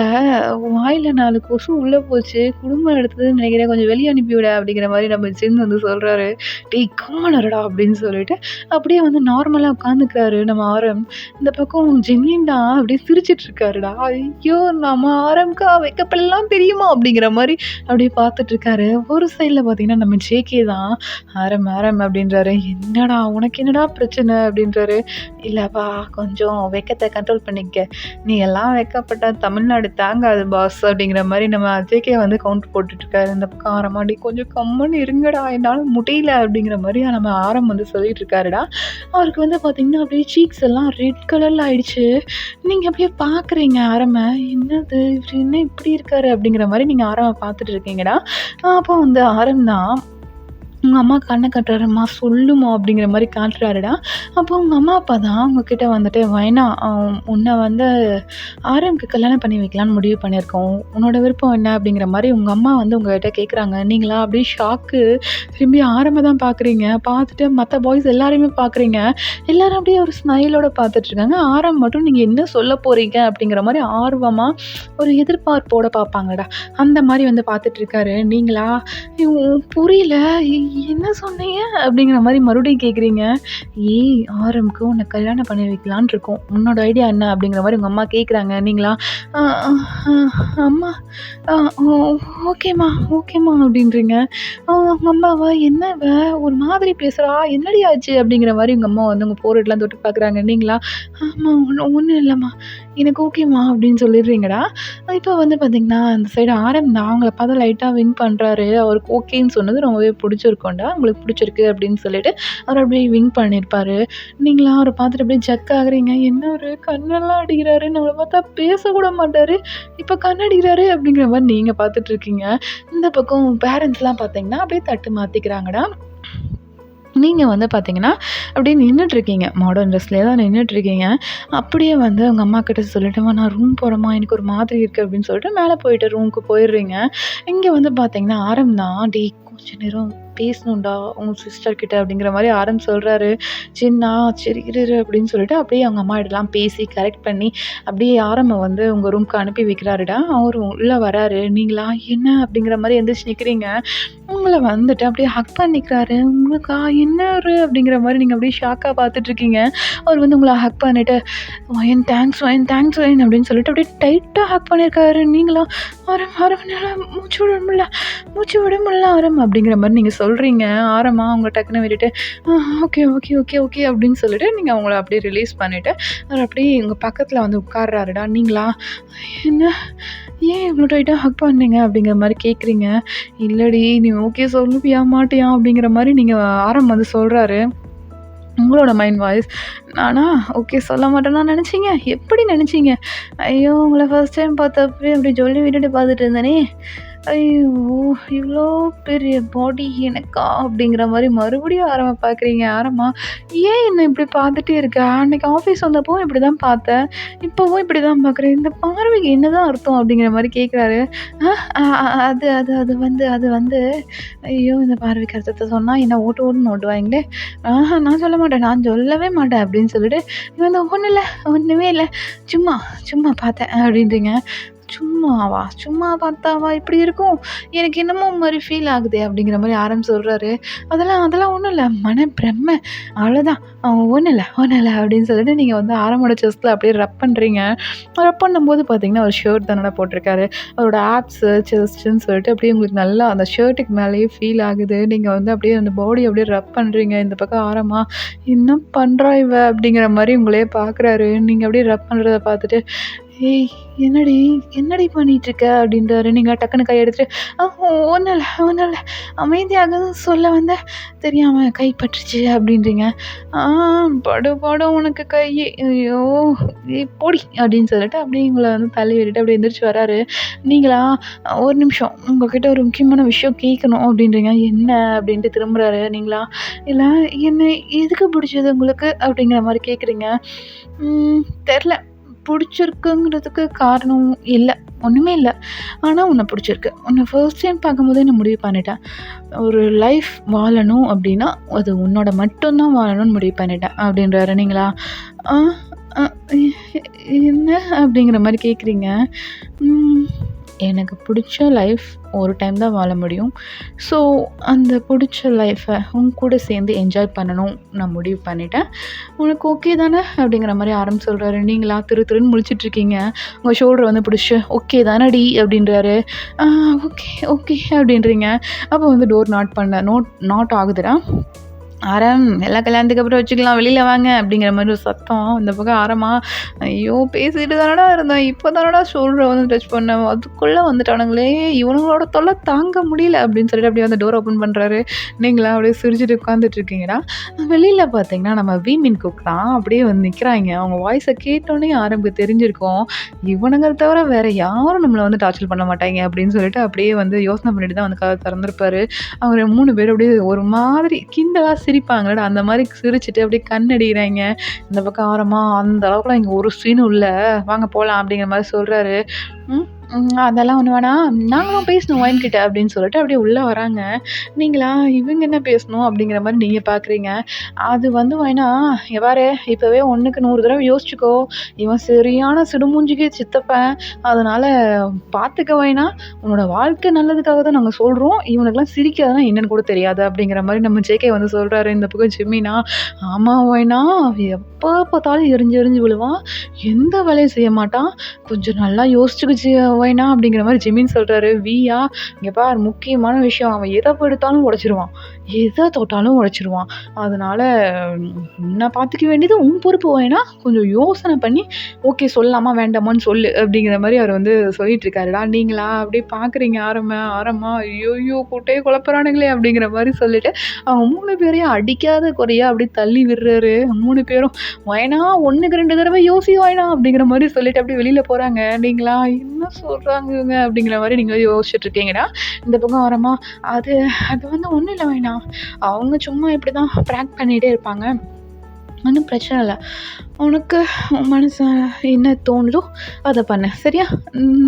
வாயில 4 கொசு உள்ள போச்சு. குடும்பம் நடத்துதுன்னு நினைக்கிறேன். கொஞ்சம் வெளிய அனுப்பி விட" அப்படிங்கிற மாரி நம்ம ஜின் வந்து சொல்றாரு. "டேய் கம்முனு இருடா" அப்படின்னு சொல்லிட்டு அப்படியே வந்து நார்மலா உட்காந்துக்கிறாரு நம்ம ஆரம். இந்த பக்கம் ஜெமீன் தான் அப்படியே சிரிச்சுட்டு இருக்காருடா. ஐயோ! நம்ம ஆரம்க்கா வெக்கப்படலாம் தெரியுமா? அப்படிங்கிற மாரி அப்படியே பார்த்துட்டு இருக்காரு. ஒரு சைட்ல பார்த்தீங்கன்னா, நம்ம ஜேகே தான் ஆரம் ஆரம் அப்படின்றாரு. "என்னடா உனக்கு என்னடா பிரச்சனை?" அப்படின்றாரு. "இல்லப்பா கொஞ்சம் வெக்கத்த கண்ட்ரோல் பண்ணிக்க. நீ எல்லாம் வெட்கப்பட்டா தமிழ்நாடு தாங்காது பாஸ்" அப்படிங்கிற மாரி நம்ம ஜேகே வந்து கவுண்டர் போட்டுட்டு இருக்காரு. இந்த பக்கம் ஆரம் "அடி கொஞ்சம் கம்முனு இருங்கடா என்னால முடியல" அப்படிங்கிற மாரி நம்ம ஆரம் வந்து சொல்லிட்டு இருக்காருடா. அவருக்கு வந்து பார்த்தீங்கன்னா, அப்படியே சீக்ஸ் எல்லாம் ரெட் கலர்ல ஆயிடுச்சு. நீங்க அப்படியே பார்க்குறீங்க ஆரம. "என்னது இவரு என்ன இப்படி இருக்காரு?" அப்படிங்கிற மாரி நீங்க ஆரம பார்த்துட்டு இருக்கீங்கடா. அப்போ வந்து ஆரம் தான் உங்க அம்மா கண்ண காட்டுறாரும்மா, சொல்லுமா அப்படிங்கிற மாரி காட்டுறாருடா. அப்போ உங்க அம்மா, அப்பா தான் உங்ககிட்ட வந்துட்டு, "வைனா உன்ன வந்து ஆர்எம்க்கு கல்யாணம் பண்ணி வைக்கலான்னு முடிவு பண்ணியிருக்கோம். உன்னோட விருப்பம் என்ன?" அப்படிங்கிற மாரி உங்க அம்மா வந்து உங்ககிட்ட கேட்குறாங்க. நீங்களா அப்படியே ஷாக்கு. திரும்பி ஆரம்ப தான் பார்க்குறீங்க. பார்த்துட்டு மத்த பாய்ஸ் எல்லாரையுமே பார்க்குறீங்க. எல்லாரும் அப்படியே ஒரு ஸ்மைலோட பார்த்துட்ருக்காங்க. ஆரம் மட்டும் நீங்க என்ன சொல்ல போறீங்க? அப்படிங்கிற மாரி ஆர்வமா ஒரு எதிர்பார்ப்போட பார்ப்பாங்கடா. அந்த மாரி வந்து பார்த்துட்ருக்காரு. நீங்களா புரியல. என்ன சொன்னீங்க? அப்படிங்கிற மாரி மறுபடியும் கேட்குறீங்க. ஏய் ஆரம்க்கு உன்ன கல்யாணம் பண்ணி வைக்கலான்னு இருக்கோம். உன்னோட ஐடியா என்ன? அப்படிங்கிற மாரி உங்க அம்மா கேட்குறாங்க. நீங்களா, அ அ அ அம்மா அ ஓ ஓகேம்மா, ஓகேம்மா அப்படின்றீங்க. உங்க அம்மாவா, "என்ன இவ ஒரு மாதிரி பேசுறா, என்னடி ஆச்சு?" அப்படிங்கிற மாரி உங்க அம்மா வந்து உங்க ஃபோர்ஹெட்லாம் தொட்டு பார்க்குறாங்க. நீங்களா, "ஆமா ஒண்ணும் இல்லம்மா. எனக்கு ஓகேம்மா" அப்படின்னு சொல்லிடுறீங்கடா. இப்போ வந்து பார்த்தீங்கன்னா, அந்த சைடு ஆரம் தான் அவங்கள பார்த்தா லைட்டா விங் பண்றாரு. அவருக்கு ஓகேன்னு சொன்னது ரொம்பவே பிடிச்சிருக்கும்டா. உங்களுக்கு பிடிச்சிருக்கு அப்படின்னு சொல்லிட்டு, அவரு அப்படியே விங் பண்ணியிருப்பாரு. நீங்கலாம் அவர பார்த்துட்டு அப்படியே ஜக் ஆகுறீங்க. என்ன அவரு கண்ணெல்லாம் அடிக்கிறாரு, நம்மள பார்த்தா பேசக்கூட மாட்டாரு. இப்ப கண் அடிக்கிறாரு அப்படிங்கிற மாரி நீங்க பார்த்துட்டு இருக்கீங்க. இந்த பக்கம் பேரண்ட்ஸ்லாம் பார்த்தீங்கன்னா, அப்படியே தட்டு மாத்திக்கிறாங்கடா. நீங்க வந்து பார்த்தீங்கன்னா, அப்படியே நின்னுட்டுருக்கீங்க. மாடர்ன் ட்ரெஸ்லயே தான் நின்னுட்டுருக்கீங்க. அப்படியே வந்து உங்க அம்மாகிட்ட சொல்லிட்டுமா, "நான் ரூம் போறேம்மா, எனக்கு ஒரு மாதிரி இருக்கு" அப்படின்னு சொல்லிட்டு மேல போயிட்டு ரூமுக்கு போயிடுறீங்க. இங்க வந்து பார்த்தீங்கன்னா, ஆரம் தான், "டேய் கொஞ்ச நேரம் பேசணும்டா உங்க சிஸ்டர் கிட்ட அப்படிங்கிற மாரி சொல்றாரு. "சின்னா சரி இரு இரு" அப்படின்னு சொல்லிட்டு அப்படியே அவங்க அம்மாகிட்டலாம் பேசி கரெக்ட் பண்ணி அப்படியே வந்து உங்க ரூம்க்கு அனுப்பி வைக்கிறாருடா. அவரு உள்ள வராரு. நீங்களா "என்ன?" அப்படிங்கிற மாரி எந்திரிச்சு நிக்கிறீங்க. உங்கள வந்துட்டு அப்படியே ஹக் பண்ணிக்கிறாரு. உங்களுக்கா "என்ன ஒரு" அப்படிங்கிற மாரி நீங்க அப்படியே ஷாக்கா பார்த்துட்ருக்கீங்க. அவர் உங்கள ஹக் பண்ணிட்டு "wine thanks wine thanks wine" அப்படின்னு சொல்லிட்டு அப்படியே டைட்டா ஹக் பண்ணியிருக்காரு. நீங்களா "ஆரம் ஆரம் என்னால மூச்சு விட முடியல மூச்சு விட முடியல ஆரம்" அப்படிங்கிற மாரி நீங்க சொல்றீங்க. ஆரமா அவங்க டக்குன்னு விட்டுட்டு ஓகே ஓகே ஓகே ஓகே" அப்படின்னு சொல்லிட்டு நீங்க அவங்கள அப்படியே ரிலீஸ் பண்ணிட்டு, அவர் அப்படியே உங்க பக்கத்துல வந்து உட்கார்றாருடா. நீங்களா "என்ன? ஏன் இவ்ளோ டைட்டா ஹக் பண்ணீங்க?" அப்படிங்கிற மாரி கேட்குறீங்க. "இல்லடி நீ ஓகே சொல்லுவியா மாட்டியா?" அப்படிங்கிற மாரி நீங்க வந்து சொல்றாரு. உங்களோட மைண்ட் வாய்ஸ், "நானா ஓகே சொல்ல மாட்டேன்னா நெனச்சீங்க? எப்படி நெனச்சீங்க? ஐயோ! உங்கள ஃபர்ஸ்ட் டைம் பார்த்தப்பவே அப்படி சொல்லி விட்டுட்டு பார்த்துட்டு இருந்தேனே! ஐயோ! இவ்ளோ பெரிய பாடி எனக்கா?" அப்படிங்கிற மாரி மறுபடியும் பார்க்குறீங்க. "ஏன் என்ன இப்படி பார்த்துட்டே இருக்க? அன்னைக்கு ஆஃபீஸ் வந்தப்பவும் இப்படிதான் பார்த்தேன். இப்பவும் இப்படிதான் பார்க்குறேன். இந்த பார்வைக்கு என்னதான் அர்த்தம்?" அப்படிங்கிற மாரி கேட்குறாரு. "அ அ அது அது அது வந்து ஐயோ! இந்த பார்வைக்கு அர்த்தத்த சொன்னா என்ன ஓட்டு ஓட்டுன்னு ஓட்டுவாய்ங்களே! நான் சொல்ல மாட்டேன். நான் சொல்லவே மாட்டேன்" அப்படின்னு சொல்லிட்டு, "நீ வந்து ஒண்ணும் இல்ல, ஒண்ணுமே இல்ல. சும்மா சும்மா பார்த்தேன்" அப்படின்றீங்க. "சும்மாவா? சும்மா பார்த்தாவா இப்படி இருக்கும்? எனக்கு என்னமோ மாரி ஃபீல் ஆகுதே" அப்படிங்கிற மாரி சொல்றாரு. "அதெல்லாம் அதெல்லாம் ஒண்ணும் இல்ல. மனப்பிரமை. அவ்வளோதான். ஒண்ணும் இல்ல ஒண்ணும் இல்ல" அப்படின்னு சொல்லிட்டு நீங்க ஆரமோட செஸ்ட்ல அப்படியே ரப் பண்றீங்க. ரப் பண்ணும்போது பார்த்தீங்கன்னா, ஒரு ஷர்ட் தானடா போட்டிருக்காரு. அவரோட ஆப்ஸு, செஸ்ட்டுன்னு சொல்லிட்டு அப்படியே உங்களுக்கு நல்லா அந்த ஷர்ட்டுக்கு மேலேயே ஃபீல் ஆகுது. நீங்க அப்படியே அந்த பாடி அப்படியே ரப் பண்றீங்க. இந்த பக்கம் "என்ன பண்றா இவ?" அப்படிங்கிற மாரி உங்களையே பார்க்குறாரு. நீங்க அப்படியே ரப் பண்றத பார்த்துட்டு, "ஏய் என்னடி என்னடி பண்ணிட்டுருக்க?" அப்படின்றாரு. நீங்க டக்குனு கைய எடுத்துட்டு, ஒண்ணும் இல்ல ஒண்ணும் இல்ல. அமைதியாக சொல்ல வந்தேன். தெரியாம கை பட்டுருச்சு" அப்படின்றீங்க. "ஆ படும் உனக்கு கையி. ஐயோ! ஏய் போடி" அப்படின்னு சொல்லிட்டு அப்படியே உங்கள தள்ளி விட்டுட்டு அப்படியே எந்திரிச்சு வராரு. நீங்களா "ஒரு நிமிஷம் உங்ககிட்ட ஒரு முக்கியமான விஷயம் கேட்கணும்" அப்படின்றீங்க. "என்ன?" அப்படின்ட்டு திரும்புறாரு. நீங்களா "இல்ல என்ன எதுக்கு பிடிச்சது உங்களுக்கு?" அப்படிங்கிற மாரி கேட்குறீங்க. "தெர்ல. புடிச்சிருக்குங்கிறதுக்கு காரணம் இல்ல. ஒண்ணுமே இல்ல. ஆனா உன்ன புடிச்சிருக்கு. உன்ன ஃபர்ஸ்ட் டைம் பார்க்கும்போதே நான் முடிவு பண்ணிட்டேன். ஒரு லைஃப் வாழணும் அப்டின்னா, அது உன்னோட மட்டும் தான் வாழணும்னு முடிவு பண்ணிட்டேன்" அப்டின்றாரு. நீங்களா "ஆ அ என்ன?" அப்டிங்கிற மாரி கேட்குறீங்க. ம் எனக்கு புடிச்ச லைஃப் ஒரு டைம் தான் வாழ முடியும். ஸோ, அந்த புடிச்ச லைஃப்ப உன் கூட சேர்ந்து என்ஜாய் பண்ணணும் நான் முடிவு பண்ணிட்டேன். "உனக்கு ஓகே தானே?" அப்படிங்கிற மாரி சொல்றாரு. நீங்களா திரு திருன்னு முழிச்சிட்டுருக்கீங்க. உங்க ஷோல்டர பிடிச்சு, "ஓகே தானடி" அப்படின்றாரு. "ஆ ஓகே, ஓகே" அப்படின்றீங்க. அப்போ டோர் நாட் ஆகுதுடா. "எல்லாம் கல்யாணத்துக்கு அப்புறம் வச்சுக்கலாம். வெளில வாங்க" அப்படிங்கிற மாரி ஒரு சத்தம். இந்த பக்கம் "ஐயோ! பேசிட்டு தானடா இருந்தேன். இப்ப தானடா ஷோல்டர டச் பண்ணேன். அதுக்குள்ள வந்துட்டானுங்களே! இவனுங்களோட தொல்ல தாங்க முடியல" அப்படின்னு சொல்லிட்டு அப்படியே டோர் ஓப்பன் பண்றாரு. நீங்களா அப்படியே சிரிச்சுட்டு உட்காந்துட்டு இருக்கீங்கடா. வெளியில பார்த்தீங்கன்னா, நம்ம வீமின் குக் தான் அப்படியே நிக்கிறாய்ங்க. அவங்க வாய்ஸ கேட்டோனே ஆரம்புக்கு தெரிஞ்சிருக்கும். இவனுங்கள தவிர வேற யாரும் நம்மள டார்ச்சர் பண்ண மாட்டாய்ங்க அப்படின்னு சொல்லிட்டு அப்படியே யோசனை பண்ணிட்டு தான் கதவ திறந்திருப்பாரு. அவங்க 3 பேரும் அப்படியே ஒரு மாதிரி கிண்டலா சிரிப்பாங்கல்ல, அந்த மாரி சிரிச்சுட்டு அப்படியே கண்ணடிக்கிறாய்ங்க. இந்த பக்கம் அந்த அளவுக்குலாம் இங்க ஒரு சீனும் இல்ல. வாங்க போலாம் அப்படிங்கிற மாரி சொல்றாரு. ம். அதெல்லாம் ஒண்ணு வேணாம். நாங்களும் பேசணும் ஒயின் கிட்ட அப்படின்னு சொல்லிட்டு அப்படியே உள்ள வராங்க. நீங்களா இவங்க என்ன பேசணும் அப்படிங்கிற மாரி நீங்க பார்க்குறீங்க. அது வேணா இங்க பாரு இப்பவே 1க்கு 100 தடவ யோசிச்சுக்கோ. இவன் சரியான சிடுமூஞ்சிக்கு சித்தப்பன். அதனால பார்த்துக்க வேணா. உன்னோட வாழ்க்கை நல்லதுக்காக தான் நாங்க சொல்றோம். இவனுக்கெல்லாம் சிரிக்காதுன்னா என்னன்னு கூட தெரியாது அப்படிங்கிற மாரி நம்ம ஜேகே சொல்றாரு. இந்த பக்கம் ஜிம்மினா, "ஆமா ஒயினா எப்ப பார்த்தாலும் எரிஞ்சு எரிஞ்சு விழுவான். எந்த வேலையும் செய்ய மாட்டான். கொஞ்சம் நல்லா யோசிச்சுக்க ஒயினா" அப்படிங்கிற மாரி ஜிமின் சொல்றாரு. வியா, "இங்க பார் முக்கியமான விஷயம். அவன் எத எடுத்தாலும் உடைச்சிருவான். எத தொட்டாலும் உடைச்சிருவான். அதனால உன்ன பார்த்துக்க வேண்டியது உன் பொறுப்பு ஒயினா. கொஞ்சம் யோசனை பண்ணி ஓகே சொல்லலாமா வேண்டாமான்னு சொல்லு" அப்படிங்கிற மாரி அவர் சொல்லிட்டு இருக்காருடா. நீங்களா அப்படியே பார்க்குறீங்க ஐய்யய்யோ! குட்டைய குழப்புறானுங்களே அப்படிங்கிற மாரி சொல்லிட்டு, அவங்க 3 பேரையும் அடிக்காத குறையா அப்படியே தள்ளி விடுறாரு. 3 பேரும் "ஒயனா 1க்கு 2 தடவ யோசி ஒயனா" அப்படிங்கிற மாரி சொல்லிட்டு அப்படியே வெளியில போறாங்க. நீங்களா என்ன சொல்றாங்க இவங்க அப்படிங்கிற மாரி நீங்க யோசிச்சுட்டு இருக்கீங்கடா. இந்த பக்கம் அது அது ஒண்ணும் இல்ல ஒயினா. அவங்க சும்மா இப்படிதான் பிராங்க் பண்ணிட்டே இருப்பாங்க. ஒன்றும் பிரச்சனை இல்லை. உனக்கு உன் மனசு என்ன தோணுதோ அதை பண்ணு. சரியா?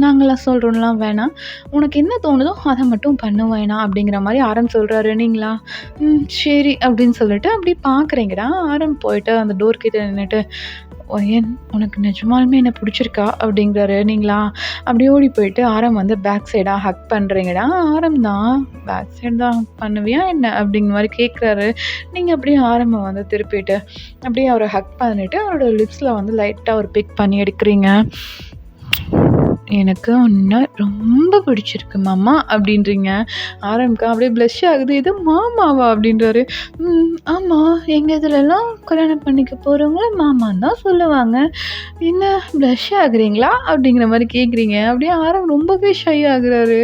நாங்களாம் சொல்கிறோம்லாம் வேணாம். உனக்கு என்ன தோணுதோ அதை மட்டும் பண்ணு வேணா அப்படிங்கிற மாதிரி ஆரம் சொல்கிறாரு. நீங்களா சரி அப்படின்னு சொல்லிட்டு அப்படி பார்க்குறீங்கடா. ஆரம் போயிட்டு அந்த டோர் கிட்ட நின்றுட்டு, ஏன் உனக்கு நிஜமாலுமே என்ன பிடிச்சிருக்கா அப்படிங்கிறாரு. நீங்களா அப்படி ஓடி போயிட்டு ஆரம் வந்து பேக் சைடாக ஹக் பண்ணுறீங்கடா. ஆரம் தான் பேக் சைடு தான் ஹக் பண்ணுவியா என்ன அப்படிங்கிற மாதிரி கேட்குறாரு. நீங்கள் அப்படியே ஆரம்பை வந்து திருப்பிட்டு அப்படியே அவரை ஹக் பண்ணிவிட்டு அவரோட லிப்ஸில் வந்து லைட்டாக ஒரு பிக் பண்ணி எடுக்கிறீங்க. எனக்கு உன்னை ரொம்ப பிடிச்சிருக்கு மாமா அப்படின்றீங்க. ஆரம்க்கா அப்படியே ப்ளஷ் ஆகுது. இது மாமாவா அப்படின்றாரு. ஆமாம், எங்கள் இதிலெல்லாம் கல்யாணம் பண்ணிக்க போகிறவங்கள மாமான்னு தான் சொல்லுவாங்க. என்ன ப்ளஷ் ஆகுறீங்களா அப்படிங்கிற மாதிரி கேட்குறீங்க. அப்படியே ஆரம் ரொம்பவே ஷை ஆகுறாரு.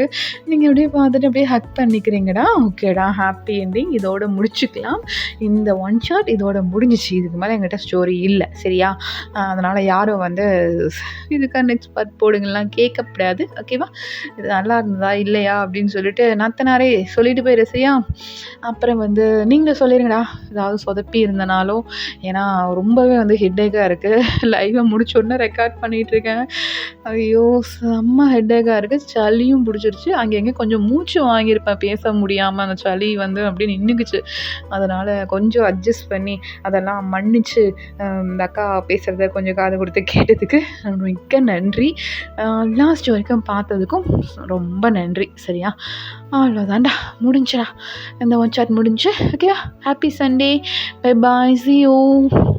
நீங்கள் அப்படியே பார்த்துட்டு அப்படியே ஹக் பண்ணிக்கிறீங்கடா. ஓகேடா, ஹாப்பி என்டிங். இதோட முடிச்சுக்கலாம். இந்த ஒன் ஷாட் இதோட முடிஞ்சிச்சு. இதுக்கு மேலே எங்கிட்ட ஸ்டோரி இல்லை. சரியா? அதனால் யாரும் வந்து இதுக்காக நெக்ஸ்ட் பார்ட் போடுங்கலாம் கேட்கக்கூடாது. ஓகேவா? இது நல்லா இருந்ததா இல்லையா அப்படின்னு சொல்லிட்டு நாத்தனாரே சொல்லிட்டு போயிரு. சரியா? அப்புறம் வந்து நீங்களும் சொல்லிடுங்கடா ஏதாவது சொதப்பி இருந்தனாலும். ஏன்னா ரொம்பவே வந்து ஹெட்டேக்காக இருக்குது. லைவை முடிச்சோடனே ரெக்கார்ட் பண்ணிகிட்ருக்கேன். ஐயோ செம்ம ஹெட்டேக்காக இருக்குது. சளியும் பிடிச்சிருச்சு. அங்கங்கே கொஞ்சம் மூச்சு வாங்கியிருப்பேன் பேச முடியாமல். அந்த சளி வந்து அப்படியே நின்றுக்குச்சு. அதனால் கொஞ்சம் அட்ஜஸ்ட் பண்ணி அதெல்லாம் மன்னிச்சு இந்த அக்கா பேசுகிறத கொஞ்சம் காது கொடுத்து கேட்டதுக்கு மிக்க நன்றி. லாஸ்ட் வரைக்கும் பார்த்ததுக்கும் ரொம்ப நன்றி. சரியா? அவ்வளோதான்டா, முடிஞ்சுடா. இந்த ஒன் சாட் முடிஞ்சு. ஓகேவா? Happy Sunday. Bye bye. see you.